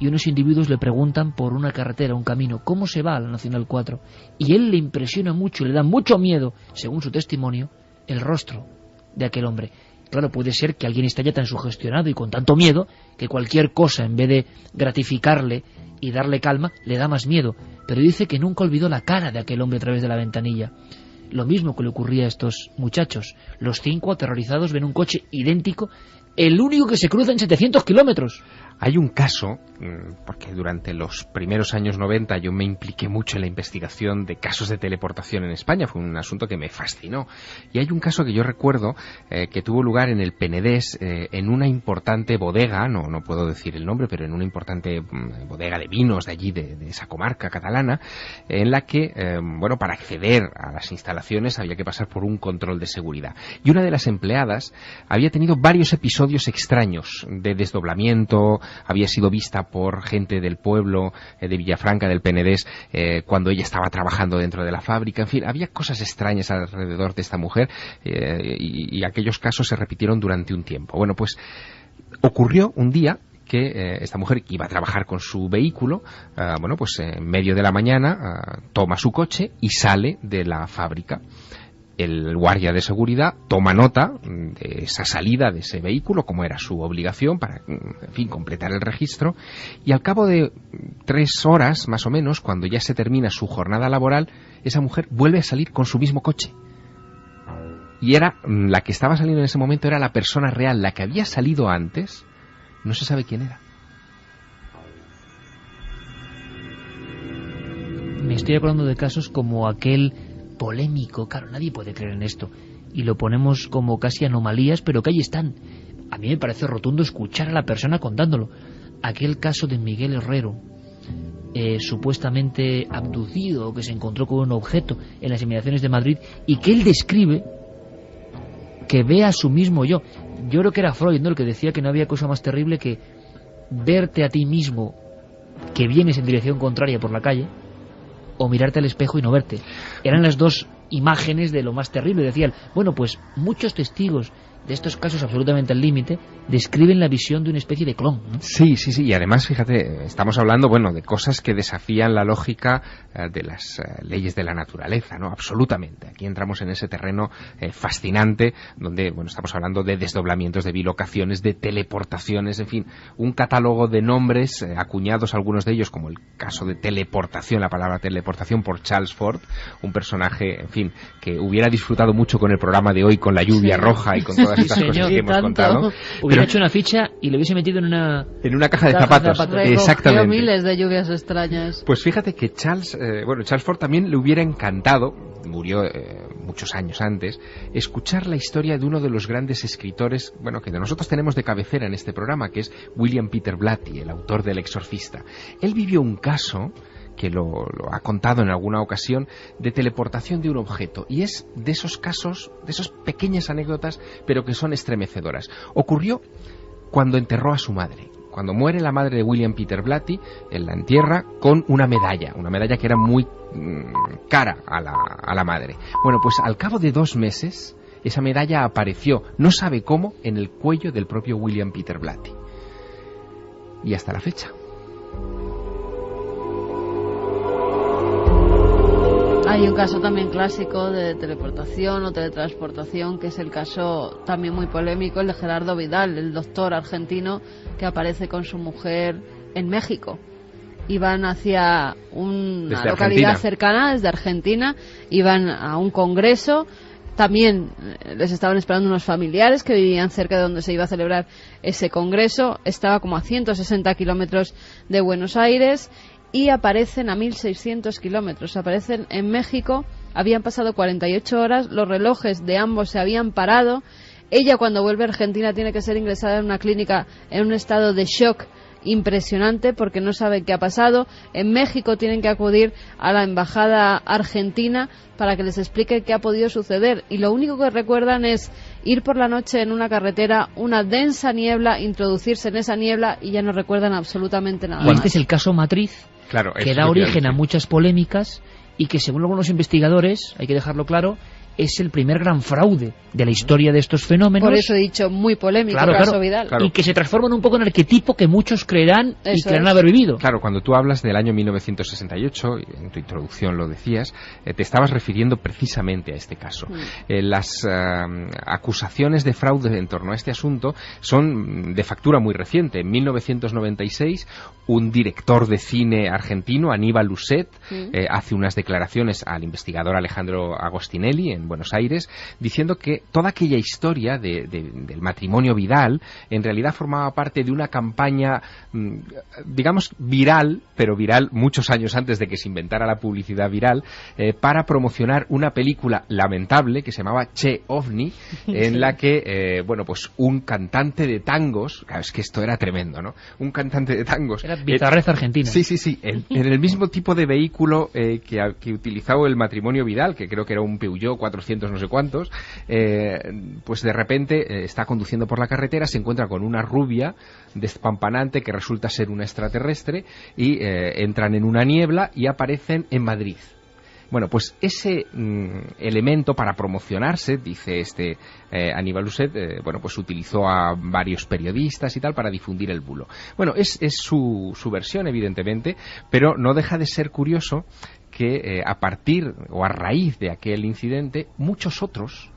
y unos individuos le preguntan por una carretera, un camino, ¿cómo se va a la Nacional 4? Y él le impresiona mucho, le da mucho miedo, según su testimonio, el rostro de aquel hombre. Claro, puede ser que alguien esté ya tan sugestionado y con tanto miedo que cualquier cosa, en vez de gratificarle y darle calma, le da más miedo. Pero dice que nunca olvidó la cara de aquel hombre a través de la ventanilla. Lo mismo que le ocurría a estos muchachos. Los 5, aterrorizados, ven un coche idéntico, el único que se cruza en 700 kilómetros. Hay un caso, porque durante los primeros años 90 yo me impliqué mucho en la investigación de casos de teleportación en España, fue un asunto que me fascinó. Y hay un caso que yo recuerdo que tuvo lugar en el Penedés, en una importante bodega, no puedo decir el nombre, pero en una importante bodega de vinos de allí, de esa comarca catalana, en la que, para acceder a las instalaciones había que pasar por un control de seguridad. Y una de las empleadas había tenido varios episodios extraños de desdoblamiento. Había sido vista por gente del pueblo de Villafranca del Penedés cuando ella estaba trabajando dentro de la fábrica. En fin, había cosas extrañas alrededor de esta mujer, y aquellos casos se repitieron durante un tiempo. Bueno, pues ocurrió un día que esta mujer iba a trabajar con su vehículo, en medio de la mañana toma su coche y sale de la fábrica. El guardia de seguridad toma nota de esa salida de ese vehículo, como era su obligación para, en fin, completar el registro, y al cabo de 3 horas, más o menos, cuando ya se termina su jornada laboral, esa mujer vuelve a salir con su mismo coche. Y era la que estaba saliendo en ese momento, era la persona real, la que había salido antes, no se sabe quién era. Me estoy acordando de casos como aquel polémico, claro, nadie puede creer en esto, y lo ponemos como casi anomalías, pero que ahí están. A mí me parece rotundo escuchar a la persona contándolo. Aquel caso de Miguel Herrero, supuestamente abducido, que se encontró con un objeto en las inmediaciones de Madrid, y que él describe que ve a su mismo yo. Yo creo que era Freud, ¿no?, el que decía que no había cosa más terrible que verte a ti mismo que vienes en dirección contraria por la calle, o mirarte al espejo y no verte. Eran las dos imágenes de lo más terrible. Decían, bueno, pues muchos testigos de estos casos absolutamente al límite describen la visión de una especie de clon, ¿no? Sí, y además, fíjate, estamos hablando, bueno, de cosas que desafían la lógica de las leyes de la naturaleza, ¿no? Absolutamente. Aquí entramos en ese terreno fascinante, donde, bueno, estamos hablando de desdoblamientos, de bilocaciones, de teleportaciones, en fin, un catálogo de nombres acuñados, algunos de ellos, como el caso de teleportación, la palabra teleportación por Charles Fort, un personaje, en fin, que hubiera disfrutado mucho con el programa de hoy, con la lluvia roja y con todas estas cosas que hemos contado. Hubiera hecho una ficha y lo hubiese metido en una caja de zapatos. Exactamente. Miles de lluvias extrañas. Pues fíjate que Charles Fort también le hubiera encantado, murió muchos años antes, escuchar la historia de uno de los grandes escritores, bueno, que nosotros tenemos de cabecera en este programa, que es William Peter Blatty, el autor del Exorcista. Él vivió un caso que lo ha contado en alguna ocasión, de teleportación de un objeto. Y es de esos casos, de esas pequeñas anécdotas, pero que son estremecedoras. Ocurrió cuando enterró a su madre. Cuando muere la madre de William Peter Blatty, él la entierra con una medalla que era muy cara a la madre. Bueno, pues al cabo de 2 meses, esa medalla apareció, no sabe cómo, en el cuello del propio William Peter Blatty. Y hasta la fecha. Hay un caso también clásico de teleportación o teletransportación, que es el caso también muy polémico, el de Gerardo Vidal, el doctor argentino que aparece con su mujer en México. Iban hacia una localidad cercana, desde Argentina, iban a un congreso. También les estaban esperando unos familiares que vivían cerca de donde se iba a celebrar ese congreso. Estaba como a 160 kilómetros de Buenos Aires. Y aparecen a 1.600 kilómetros, aparecen en México, habían pasado 48 horas, los relojes de ambos se habían parado. Ella, cuando vuelve a Argentina, tiene que ser ingresada en una clínica en un estado de shock impresionante porque no sabe qué ha pasado. En México tienen que acudir a la embajada argentina para que les explique qué ha podido suceder, y lo único que recuerdan es ir por la noche en una carretera, una densa niebla, introducirse en esa niebla, y ya no recuerdan absolutamente nada. Este es el caso matriz, claro, que da origen a muchas polémicas y que, según algunos investigadores, hay que dejarlo claro, es el primer gran fraude de la historia de estos fenómenos. Por eso he dicho muy polémico, el caso Vidal. Claro. Y que se transforman un poco en arquetipo que muchos creerán y creerán haber vivido. Claro, cuando tú hablas del año 1968, y en tu introducción lo decías, te estabas refiriendo precisamente a este caso. Las acusaciones de fraude en torno a este asunto son de factura muy reciente. En 1996, un director de cine argentino, Aníbal Lucet, hace unas declaraciones al investigador Alejandro Agostinelli en Buenos Aires, diciendo que toda aquella historia del matrimonio Vidal en realidad formaba parte de una campaña, digamos, viral, pero viral muchos años antes de que se inventara la publicidad viral, para promocionar una película lamentable que se llamaba Che Ovni, en la que, bueno, pues un cantante de tangos, claro, es que esto era tremendo, ¿no? Un cantante de tangos. Era bizarrez argentina. Sí, en el mismo tipo de vehículo que utilizaba el matrimonio Vidal, que creo que era un Peugeot 400 no sé cuántos, pues de repente está conduciendo por la carretera, se encuentra con una rubia despampanante que resulta ser una extraterrestre y entran en una niebla y aparecen en Madrid. Bueno, pues ese elemento para promocionarse, dice Aníbal Lucet, bueno, pues utilizó a varios periodistas y tal para difundir el bulo. Bueno, es su versión, evidentemente, pero no deja de ser curioso que a partir o a raíz de aquel incidente, muchos otros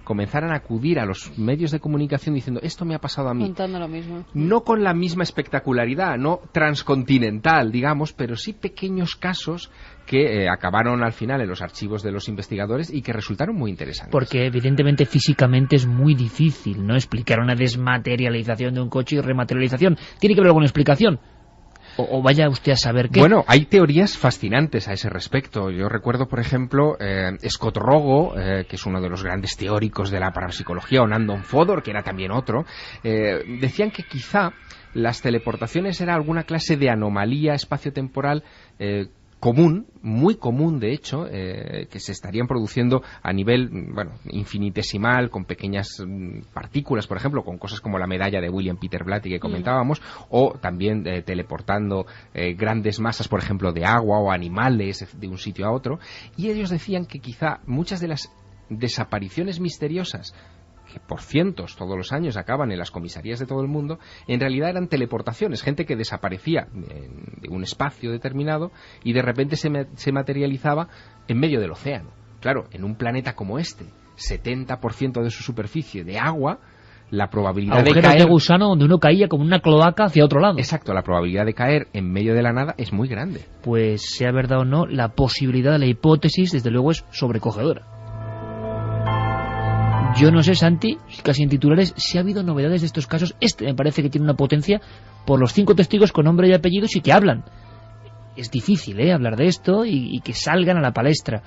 comenzaran a acudir a los medios de comunicación diciendo, esto me ha pasado a mí. Contando lo mismo. No con la misma espectacularidad, no transcontinental, digamos, pero sí pequeños casos que acabaron al final en los archivos de los investigadores y que resultaron muy interesantes. Porque evidentemente físicamente es muy difícil, ¿no?, explicar una desmaterialización de un coche y rematerialización. Tiene que haber alguna explicación. O vaya usted a saber qué. Bueno, hay teorías fascinantes a ese respecto. Yo recuerdo, por ejemplo, Scott Rogo, que es uno de los grandes teóricos de la parapsicología, o Nandon Fodor, que era también otro, decían que quizá las teleportaciones era alguna clase de anomalía espaciotemporal común, muy común de hecho, que se estarían produciendo a nivel, bueno, infinitesimal, con pequeñas partículas, por ejemplo, con cosas como la medalla de William Peter Blatty que comentábamos, o también teleportando grandes masas, por ejemplo, de agua o animales de un sitio a otro. Y ellos decían que quizá muchas de las desapariciones misteriosas que por cientos todos los años acaban en las comisarías de todo el mundo, en realidad eran teleportaciones, gente que desaparecía de un espacio determinado y de repente se materializaba en medio del océano. Claro, en un planeta como este, 70% de su superficie de agua, la probabilidad de caer... de gusano donde uno caía como una cloaca hacia otro lado. Exacto, la probabilidad de caer en medio de la nada es muy grande. Pues sea verdad o no, la posibilidad, la hipótesis, desde luego es sobrecogedora. Yo no sé, Santi, casi en titulares, si ha habido novedades de estos casos. Este me parece que tiene una potencia por los 5 testigos con nombre y apellidos y que hablan. Es difícil, hablar de esto y que salgan a la palestra.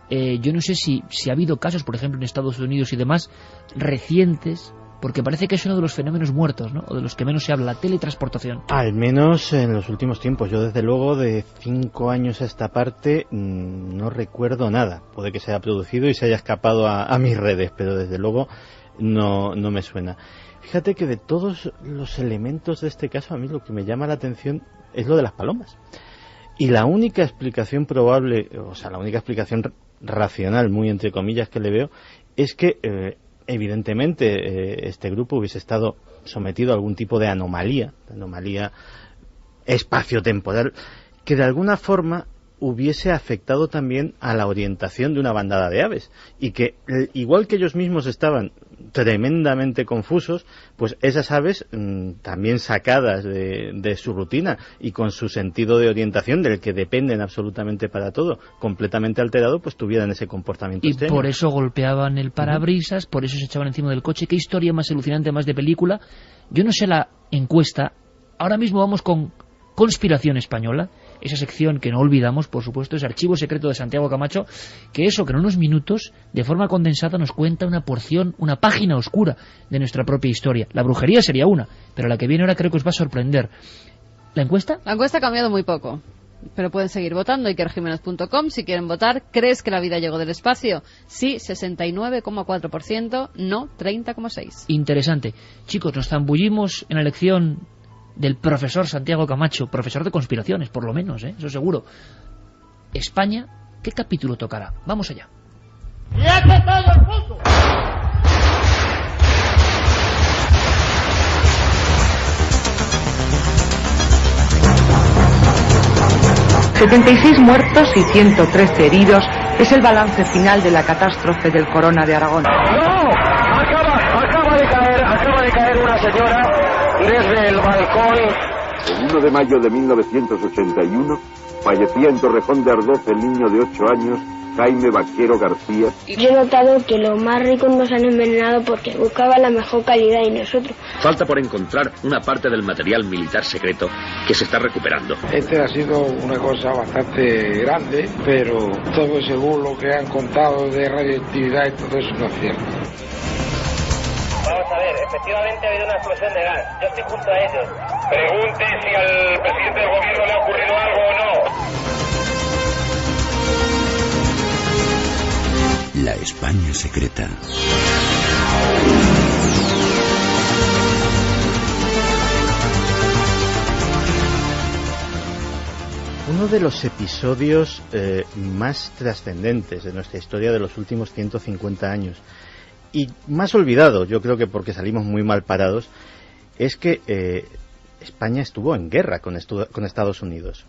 Yo no sé si ha habido casos, por ejemplo, en Estados Unidos y demás, recientes, porque parece que es uno de los fenómenos muertos, ¿no? O de los que menos se habla, la teletransportación. Al menos en los últimos tiempos. Yo, desde luego, de 5 años a esta parte, no recuerdo nada. Puede que se haya producido y se haya escapado a mis redes, pero desde luego no me suena. Fíjate que de todos los elementos de este caso, a mí lo que me llama la atención es lo de las palomas. Y la única explicación probable, o sea, la única explicación racional, muy entre comillas, que le veo, es que... evidentemente este grupo hubiese estado sometido a algún tipo de anomalía espaciotemporal, que de alguna forma hubiese afectado también a la orientación de una bandada de aves, y que igual que ellos mismos estaban tremendamente confusos, pues esas aves también sacadas de su rutina y con su sentido de orientación, del que dependen absolutamente para todo, completamente alterado, pues tuvieran ese comportamiento y extraño. Por eso golpeaban el parabrisas, por eso se echaban encima del coche. Qué historia más alucinante, más de película. Yo no sé la encuesta. Ahora mismo vamos con Conspiración Española, esa sección que no olvidamos, por supuesto, es Archivo Secreto de Santiago Camacho, que en unos minutos, de forma condensada, nos cuenta una porción, una página oscura de nuestra propia historia. La brujería sería una, pero la que viene ahora creo que os va a sorprender. ¿La encuesta? La encuesta ha cambiado muy poco, pero pueden seguir votando. ikerjimenez.com si quieren votar. ¿Crees que la vida llegó del espacio? Sí, 69,4%, no, 30,6%. Interesante. Chicos, nos zambullimos en la elección del profesor Santiago Camacho, profesor de conspiraciones, por lo menos, eso seguro. España, ¿qué capítulo tocará? Vamos allá. ¡Ya que todo el mundo! ...76 muertos y 113 heridos... es el balance final de la catástrofe del Corona de Aragón. ¡No! Acaba de caer una señora desde el balcón. El 1 de mayo de 1981 fallecía en Torrejón de Ardoz el niño de 8 años, Jaime Vaquero García. Yo he notado que los más ricos nos han envenenado porque buscaban la mejor calidad y nosotros. Falta por encontrar una parte del material militar secreto que se está recuperando. Este ha sido una cosa bastante grande, pero todo según lo que han contado de radioactividad y todo eso no es cierto. Vamos a ver, efectivamente ha habido una explosión de gas. Yo estoy junto a ellos. Pregunte si al presidente del gobierno le ha ocurrido algo o no. La España secreta. Uno de los episodios más trascendentes de nuestra historia de los últimos 150 años y más olvidado, yo creo que porque salimos muy mal parados, es que España estuvo en guerra con Estados Unidos.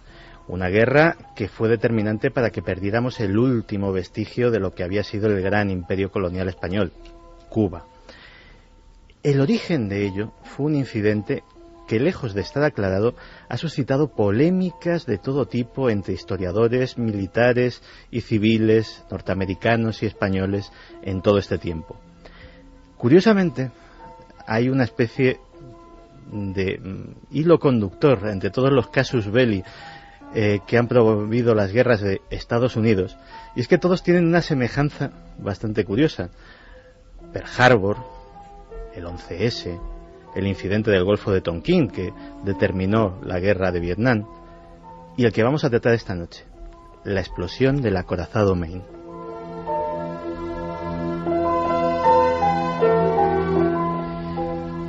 Una guerra que fue determinante para que perdiéramos el último vestigio de lo que había sido el gran imperio colonial español, Cuba. El origen de ello fue un incidente que, lejos de estar aclarado, ha suscitado polémicas de todo tipo entre historiadores, militares y civiles, norteamericanos y españoles, en todo este tiempo. Curiosamente, hay una especie de hilo conductor entre todos los casus belli que han promovido las guerras de Estados Unidos, y es que todos tienen una semejanza bastante curiosa. Pearl Harbor, el 11S, el incidente del Golfo de Tonkin, que determinó la guerra de Vietnam, y el que vamos a tratar esta noche, la explosión del acorazado Maine.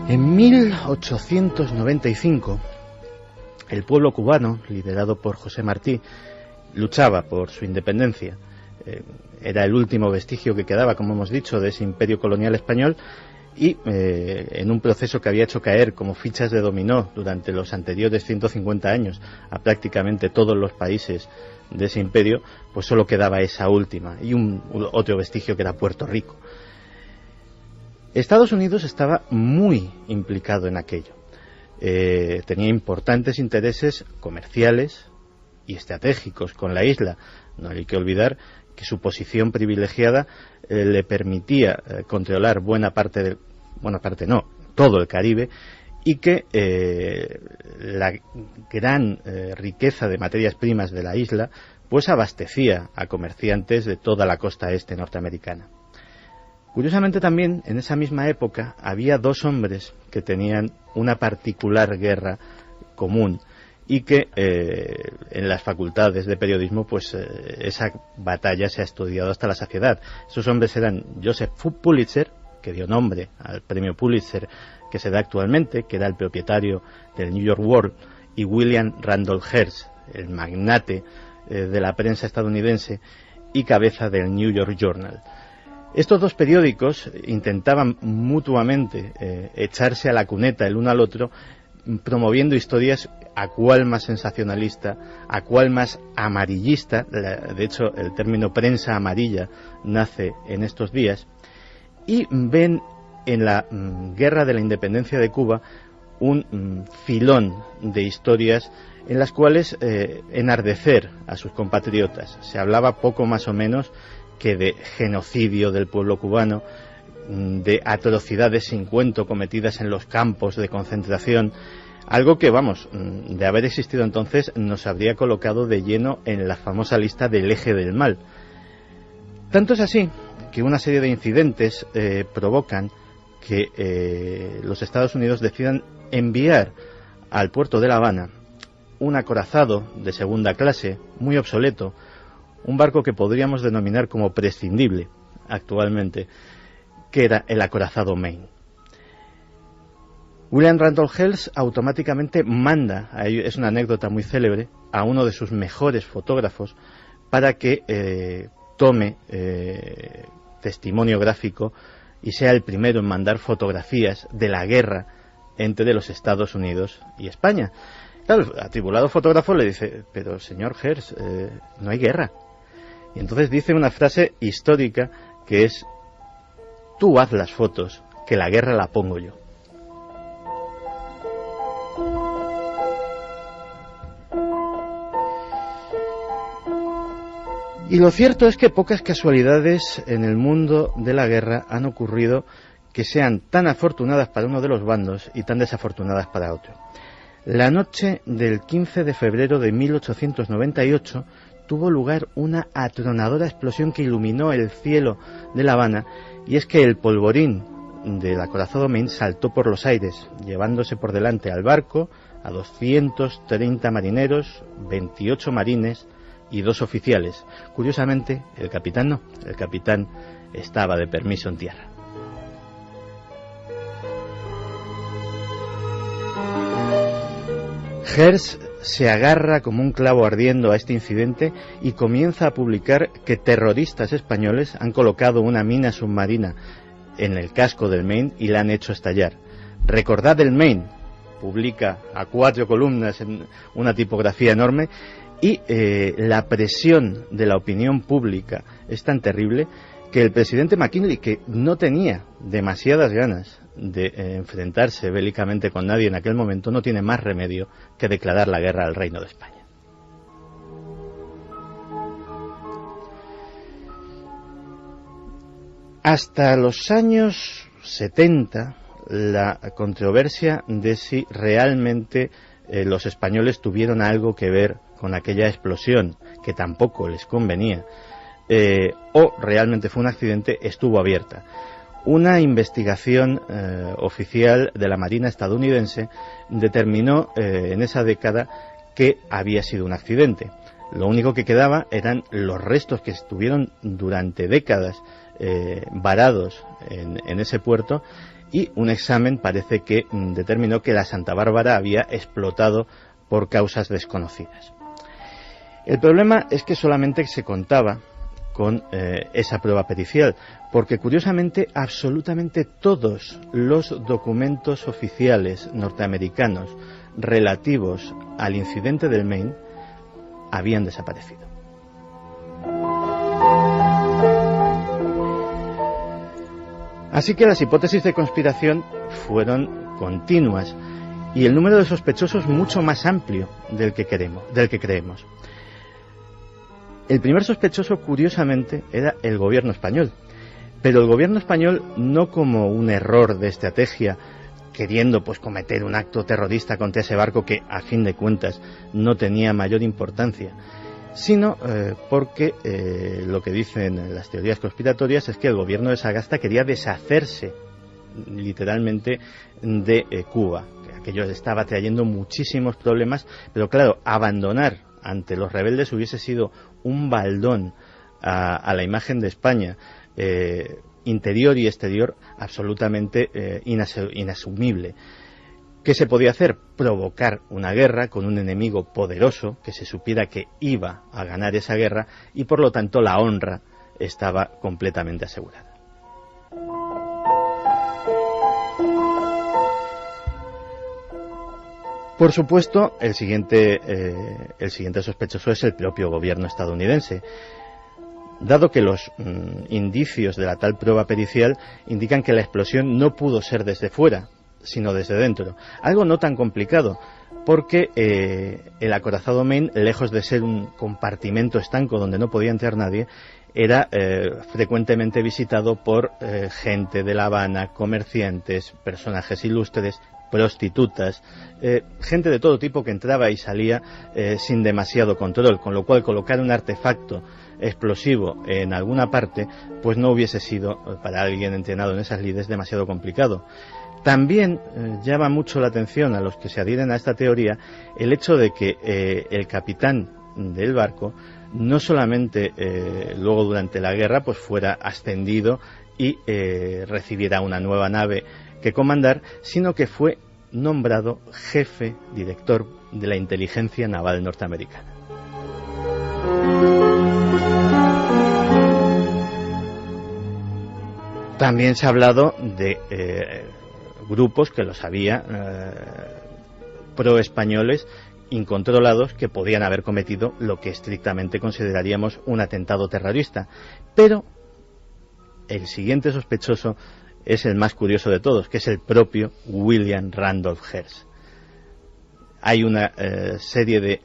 En 1895, el pueblo cubano, liderado por José Martí, luchaba por su independencia. Era el último vestigio que quedaba, como hemos dicho, de ese imperio colonial español, y en un proceso que había hecho caer como fichas de dominó durante los anteriores 150 años a prácticamente todos los países de ese imperio, pues solo quedaba esa última, y otro vestigio que era Puerto Rico. Estados Unidos estaba muy implicado en aquello. Tenía importantes intereses comerciales y estratégicos con la isla. No hay que olvidar que su posición privilegiada le permitía controlar todo el Caribe, y que la gran riqueza de materias primas de la isla pues abastecía a comerciantes de toda la costa este norteamericana. Curiosamente también, en esa misma época, había dos hombres que tenían una particular guerra común, y que en las facultades de periodismo pues esa batalla se ha estudiado hasta la saciedad. Esos hombres eran Joseph Pulitzer, que dio nombre al premio Pulitzer que se da actualmente, que era el propietario del New York World, y William Randolph Hearst, el magnate de la prensa estadounidense y cabeza del New York Journal. Estos dos periódicos intentaban mutuamente echarse a la cuneta el uno al otro, promoviendo historias a cual más sensacionalista, a cual más amarillista. De hecho, el término prensa amarilla nace en estos días, y ven en la guerra de la independencia de Cuba un filón de historias en las cuales enardecer a sus compatriotas. Se hablaba poco más o menos que de genocidio del pueblo cubano, de atrocidades sin cuento cometidas en los campos de concentración, algo que, de haber existido entonces, nos habría colocado de lleno en la famosa lista del eje del mal. Tanto es así que una serie de incidentes provocan que los Estados Unidos decidan enviar al puerto de La Habana un acorazado de segunda clase, muy obsoleto, un barco que podríamos denominar como prescindible actualmente, que era el acorazado Maine. William Randolph Hearst automáticamente manda, es una anécdota muy célebre, a uno de sus mejores fotógrafos para que tome testimonio gráfico y sea el primero en mandar fotografías de la guerra entre los Estados Unidos y España. Claro, el atribulado fotógrafo le dice: pero señor Hearst, no hay guerra. Y entonces dice una frase histórica que es: tú haz las fotos, que la guerra la pongo yo. Y lo cierto es que pocas casualidades en el mundo de la guerra han ocurrido que sean tan afortunadas para uno de los bandos y tan desafortunadas para otro. La noche del 15 de febrero de 1898 tuvo lugar una atronadora explosión que iluminó el cielo de La Habana, y es que el polvorín del acorazado Maine saltó por los aires, llevándose por delante al barco a 230 marineros, 28 marines y 2 oficiales. Curiosamente, el capitán no, el capitán estaba de permiso en tierra. Hearst se agarra como un clavo ardiendo a este incidente y comienza a publicar que terroristas españoles han colocado una mina submarina en el casco del Maine y la han hecho estallar. Recordad el Maine, publica a 4 columnas en una tipografía enorme, y la presión de la opinión pública es tan terrible que el presidente McKinley, que no tenía demasiadas ganas de enfrentarse bélicamente con nadie en aquel momento, no tiene más remedio que declarar la guerra al Reino de España. Hasta los años 70, la controversia de si realmente los españoles tuvieron algo que ver con aquella explosión, que tampoco les convenía, o realmente fue un accidente, estuvo abierta. Una investigación oficial de la Marina estadounidense determinó en esa década que había sido un accidente. Lo único que quedaba eran los restos que estuvieron durante décadas varados en ese puerto, y un examen parece que determinó que la Santa Bárbara había explotado por causas desconocidas. El problema es que solamente se contaba con esa prueba pericial, porque curiosamente absolutamente todos los documentos oficiales norteamericanos relativos al incidente del Maine habían desaparecido. Así que las hipótesis de conspiración fueron continuas y el número de sospechosos mucho más amplio del que creemos. El primer sospechoso, curiosamente, era el gobierno español, pero el gobierno español no como un error de estrategia, queriendo pues cometer un acto terrorista contra ese barco que a fin de cuentas no tenía mayor importancia, sino porque lo que dicen las teorías conspiratorias es que el gobierno de Sagasta quería deshacerse literalmente de Cuba, que aquello estaba trayendo muchísimos problemas, pero claro, abandonar ante los rebeldes hubiese sido un baldón a la imagen de España, interior y exterior, absolutamente inasumible. ¿Qué se podía hacer? Provocar una guerra con un enemigo poderoso, que se supiera que iba a ganar esa guerra, y por lo tanto la honra estaba completamente asegurada. Por supuesto, el siguiente sospechoso es el propio gobierno estadounidense, dado que los indicios de la tal prueba pericial indican que la explosión no pudo ser desde fuera, sino desde dentro. Algo no tan complicado, porque el acorazado Maine, lejos de ser un compartimento estanco donde no podía entrar nadie, era frecuentemente visitado por gente de La Habana, comerciantes, personajes ilustres, prostitutas, gente de todo tipo que entraba y salía sin demasiado control, con lo cual colocar un artefacto explosivo en alguna parte pues no hubiese sido, para alguien entrenado en esas lides, demasiado complicado. También llama mucho la atención a los que se adhieren a esta teoría el hecho de que el capitán del barco no solamente luego durante la guerra pues fuera ascendido y recibiera una nueva nave que comandar, sino que fue nombrado jefe director de la inteligencia naval norteamericana. También se ha hablado de grupos que los había pro-españoles incontrolados que podían haber cometido lo que estrictamente consideraríamos un atentado terrorista. Pero el siguiente sospechoso es el más curioso de todos, que es el propio William Randolph Hearst. Hay una serie de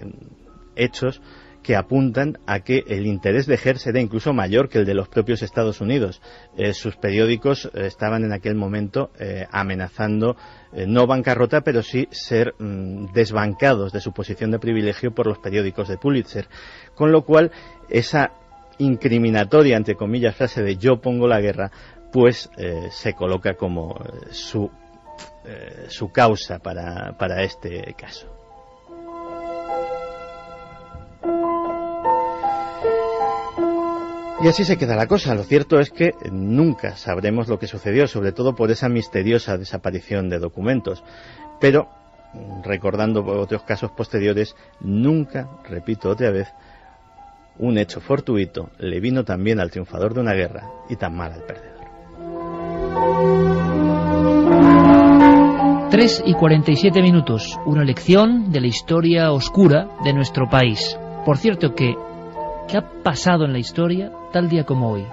hechos que apuntan a que el interés de Hearst era incluso mayor que el de los propios Estados Unidos. Sus periódicos estaban en aquel momento amenazando, no bancarrota, pero sí ser desbancados de su posición de privilegio por los periódicos de Pulitzer. Con lo cual, esa incriminatoria, entre comillas, frase de "yo pongo la guerra", pues se coloca como su causa para este caso. Y así se queda la cosa. Lo cierto es que nunca sabremos lo que sucedió, sobre todo por esa misteriosa desaparición de documentos. Pero, recordando otros casos posteriores, nunca, repito otra vez, un hecho fortuito le vino tan bien al triunfador de una guerra y tan mal al perdedor. 3:47 minutos, una lección de la historia oscura de nuestro país. Por cierto, ¿qué ha pasado en la historia tal día como hoy?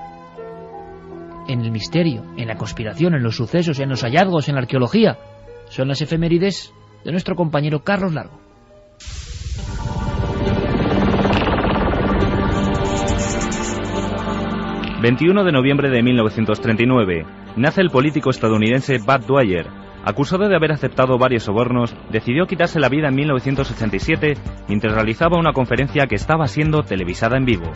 En el misterio, en la conspiración, en los sucesos, en los hallazgos, en la arqueología. Son las efemérides de nuestro compañero Carlos Largo. ...21 de noviembre de 1939... nace el político estadounidense Bud Dwyer. Acusado de haber aceptado varios sobornos, decidió quitarse la vida en 1987... mientras realizaba una conferencia que estaba siendo televisada en vivo.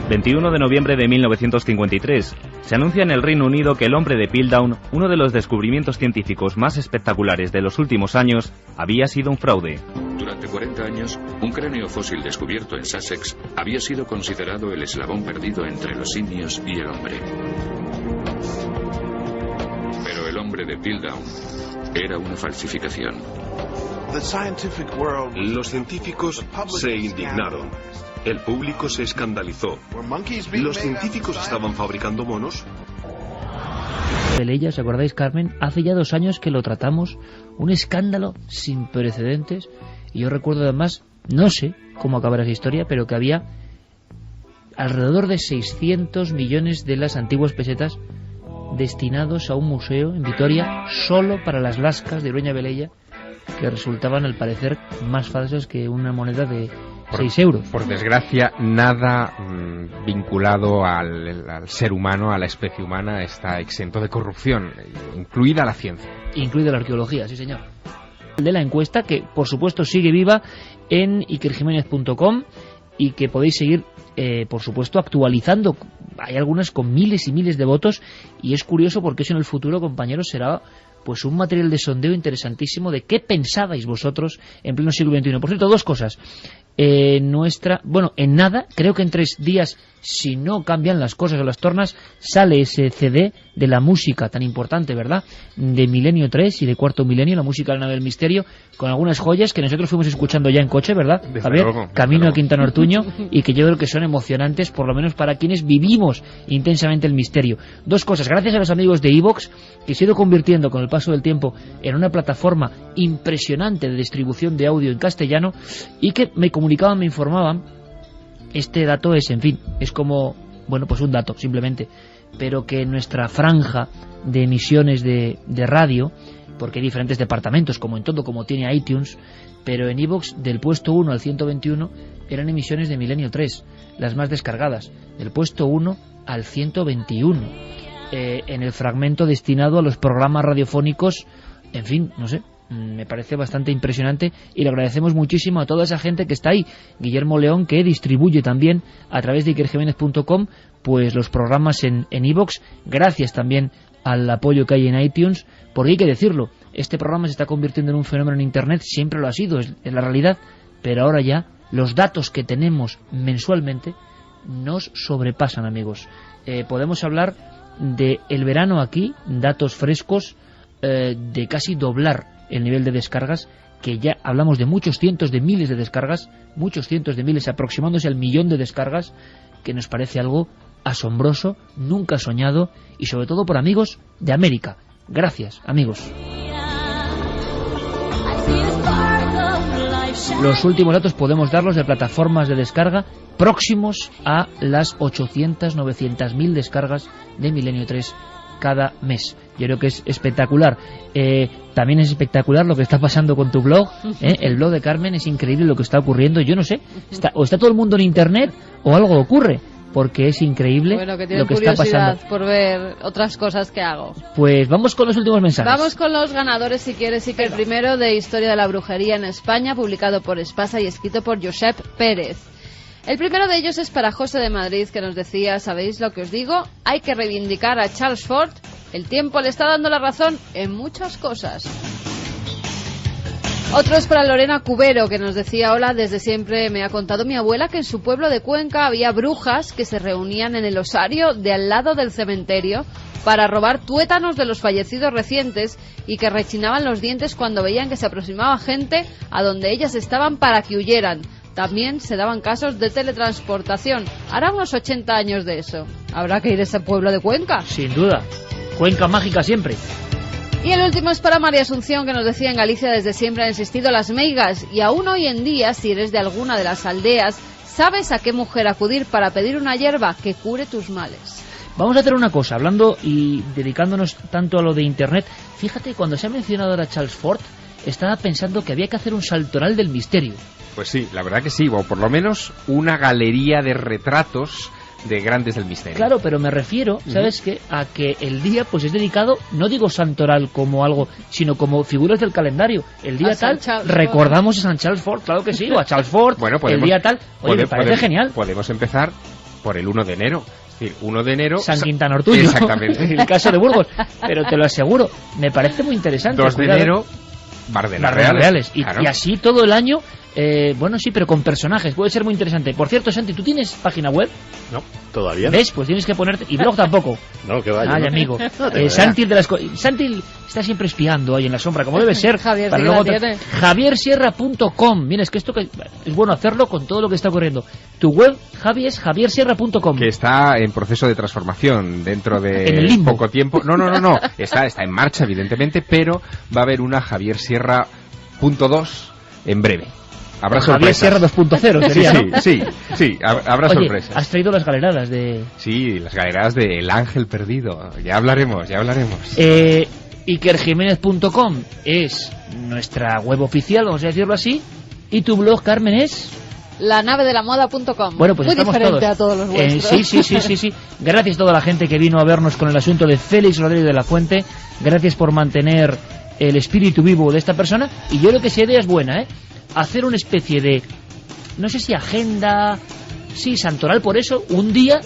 21 de noviembre de 1953. Se anuncia en el Reino Unido que el hombre de Piltdown, uno de los descubrimientos científicos más espectaculares de los últimos años, había sido un fraude. Durante 40 años, un cráneo fósil descubierto en Sussex había sido considerado el eslabón perdido entre los simios y el hombre. Pero el hombre de Piltdown era una falsificación. Los científicos se indignaron. El público se escandalizó. ¿Los científicos estaban fabricando monos? ¿Os acordáis, Carmen? Hace ya 2 años que lo tratamos, un escándalo sin precedentes, y yo recuerdo además, no sé cómo acabará esa historia, pero que había alrededor de 600 millones de las antiguas pesetas destinados a un museo en Vitoria solo para las lascas de Ureña Velella, que resultaban al parecer más falsas que una moneda de 6 euros. Por desgracia, nada vinculado al ser humano, a la especie humana, está exento de corrupción, incluida la ciencia. Incluida la arqueología, sí señor. De la encuesta, que por supuesto sigue viva en ikerjimenez.com y que podéis seguir, por supuesto, actualizando. Hay algunas con miles y miles de votos, y es curioso porque eso en el futuro, compañeros, será pues un material de sondeo interesantísimo de qué pensabais vosotros en pleno siglo XXI. Por cierto, 2 cosas. En nada, creo que en 3 días, si no cambian las cosas o las tornas, sale ese CD de la música tan importante, ¿verdad?, de Milenio 3 y de Cuarto Milenio, la música de la nave del misterio, con algunas joyas que nosotros fuimos escuchando ya en coche, ¿verdad, Javier? Camino a Quintana Ortuño, y que yo creo que son emocionantes, por lo menos para quienes vivimos intensamente el misterio. 2 cosas. Gracias a los amigos de iVoox, que se ha ido convirtiendo con el paso del tiempo en una plataforma impresionante de distribución de audio en castellano, y que me comunicaban, me informaban. Este dato es, en fin, es como, bueno, pues un dato, simplemente, pero que nuestra franja de emisiones de radio, porque hay diferentes departamentos, como en todo, como tiene iTunes, pero en iVoox, del puesto 1 al 121, eran emisiones de Milenio 3, las más descargadas, del puesto 1 al 121, en el fragmento destinado a los programas radiofónicos, en fin, no sé, me parece bastante impresionante, y le agradecemos muchísimo a toda esa gente que está ahí. Guillermo León, que distribuye también a través de ikerjimenez.com pues los programas en iVoox. Gracias también al apoyo que hay en iTunes, porque hay que decirlo, este programa se está convirtiendo en un fenómeno en Internet, siempre lo ha sido, es la realidad, pero ahora ya los datos que tenemos mensualmente nos sobrepasan, amigos. Podemos hablar de el verano aquí, datos frescos, de casi doblar el nivel de descargas, que ya hablamos de muchos cientos de miles de descargas, muchos cientos de miles, aproximándose al 1.000.000 de descargas, que nos parece algo asombroso, nunca soñado, y sobre todo por amigos de América. Gracias, amigos. Los últimos datos podemos darlos de plataformas de descarga próximos a las 800-900.000 descargas de Milenio 3 cada mes. Yo creo que es espectacular. También es espectacular lo que está pasando con tu blog, el blog de Carmen. Es increíble lo que está ocurriendo. Yo no sé, o está todo el mundo en Internet o algo ocurre, porque es increíble lo que está pasando. Por ver otras cosas que hago. Pues vamos con los últimos mensajes. Vamos con los ganadores, si quieres, y que el primero de Historia de la Brujería en España, publicado por Espasa y escrito por Josep Pérez. El primero de ellos es para José de Madrid, que nos decía: ¿sabéis lo que os digo? Hay que reivindicar a Charles Fort. El tiempo le está dando la razón en muchas cosas. Otro es para Lorena Cubero, que nos decía: hola, desde siempre me ha contado mi abuela que en su pueblo de Cuenca había brujas que se reunían en el osario de al lado del cementerio para robar tuétanos de los fallecidos recientes, y que rechinaban los dientes cuando veían que se aproximaba gente a donde ellas estaban para que huyeran. También se daban casos de teletransportación. Hará unos 80 años de eso. ¿Habrá que ir a ese pueblo de Cuenca? Sin duda. Cuenca mágica siempre. Y el último es para María Asunción, que nos decía: en Galicia desde siempre han existido las meigas, y aún hoy en día, si eres de alguna de las aldeas, sabes a qué mujer acudir para pedir una hierba que cure tus males. Vamos a hacer una cosa, hablando y dedicándonos tanto a lo de Internet. Fíjate, cuando se ha mencionado ahora Charles Fort, estaba pensando que había que hacer un saltoral del misterio. Pues sí, la verdad que sí, o por lo menos una galería de retratos de grandes del misterio. Claro, pero me refiero, ¿sabes qué? A que el día pues es dedicado, no digo santoral como algo, sino como figuras del calendario. El día tal, recordamos a San Charles Fort, claro que sí, o a Charles Fort, bueno, el día tal. Oye, me parece genial. Podemos empezar por el 1 de enero. Es decir, 1 de enero... San Quintana Ortuño. Exactamente. El caso de Burgos. Pero te lo aseguro, me parece muy interesante. 2 de enero, Bardenas Reales. Y así todo el año... bueno, sí, pero con personajes. Puede ser muy interesante. Por cierto, Santi, ¿tú tienes página web? No, todavía. ¿Ves? Pues tienes que ponerte... Y blog tampoco. No, que vaya. Ay, ¿no? amigo. No, Santi está siempre espiando ahí en la sombra, como debe ser. Javier, para luego javiersierra.com. Mira, es que esto es bueno hacerlo con todo lo que está ocurriendo. Tu web, Javi, es javiersierra.com. Que está en proceso de transformación dentro de en el limbo. Poco tiempo. No. Está en marcha, evidentemente, pero va a haber una javiersierra.2 en breve. Habrá Javier Sierra 2.0 sería, ¿no? Sí, habrá Oye, sorpresas. has traído las galeradas de... Sí, las galeradas de El Ángel Perdido. Ya hablaremos. IkerJiménez.com es nuestra web oficial, vamos a decirlo así. Y tu blog, Carmen, es... lanavedelamoda.com. Bueno, pues muy estamos diferente todos. A todos los vuestros. Sí. Gracias a toda la gente que vino a vernos con el asunto de Félix Rodríguez de la Fuente. Gracias por mantener el espíritu vivo de esta persona. Y yo creo que esa idea es buena, hacer una especie de, no sé si agenda, sí, santoral, por eso, un día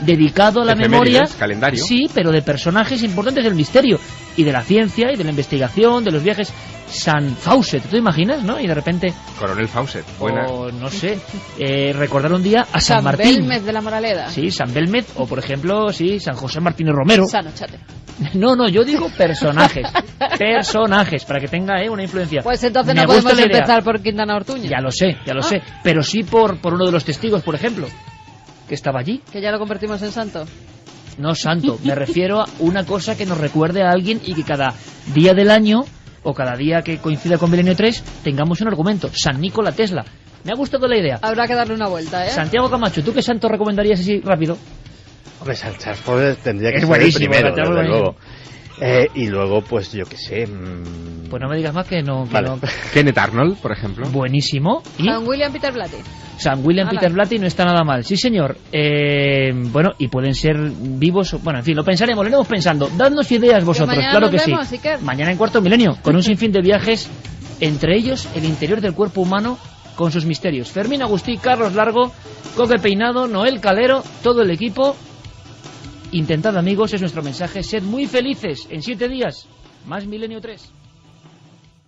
dedicado a la memoria, calendario. Sí, pero de personajes importantes del misterio y de la ciencia y de la investigación, de los viajes. San Fawcett, ¿tú te imaginas, no? Y de repente... Coronel Fawcett, buena. O, no sé, recordar un día a San Martín. San Belmez de la Moraleda. Sí, San Belmez, o por ejemplo, sí, San José Martínez Romero. San Ochate. No, yo digo personajes. Personajes, para que tenga una influencia. Pues entonces no podemos empezar por Quintana Ortuño. Ya lo sé. Pero sí por uno de los testigos, por ejemplo, que estaba allí. Que ya lo convertimos en santo. No santo, me refiero a una cosa que nos recuerde a alguien y que cada día del año, o cada día que coincida con Milenio 3, tengamos un argumento. San Nikola Tesla. Me ha gustado la idea. Habrá que darle una vuelta, Santiago Camacho, ¿tú qué santo recomendarías así rápido? Hombre, San Charles tendría que es ser buenísimo, el primero, desde luego. Y luego, pues yo qué sé... Pues no me digas más que no... Vale. Kenneth Arnold, por ejemplo. Buenísimo. ¿Y? San William Peter Blatty. San William Peter Blatty no está nada mal. Sí, señor. Bueno, y pueden ser vivos... Bueno, en fin, lo pensaremos, lo iremos pensando. Dadnos ideas vosotros, claro que sí. Mañana en Cuarto Milenio, con un sinfín de viajes, entre ellos el interior del cuerpo humano con sus misterios. Fermín Agustí, Carlos Largo, Coque Peinado, Noel Calero, todo el equipo... Intentad, amigos, es nuestro mensaje. Sed muy felices. En 7 días, más Milenio 3.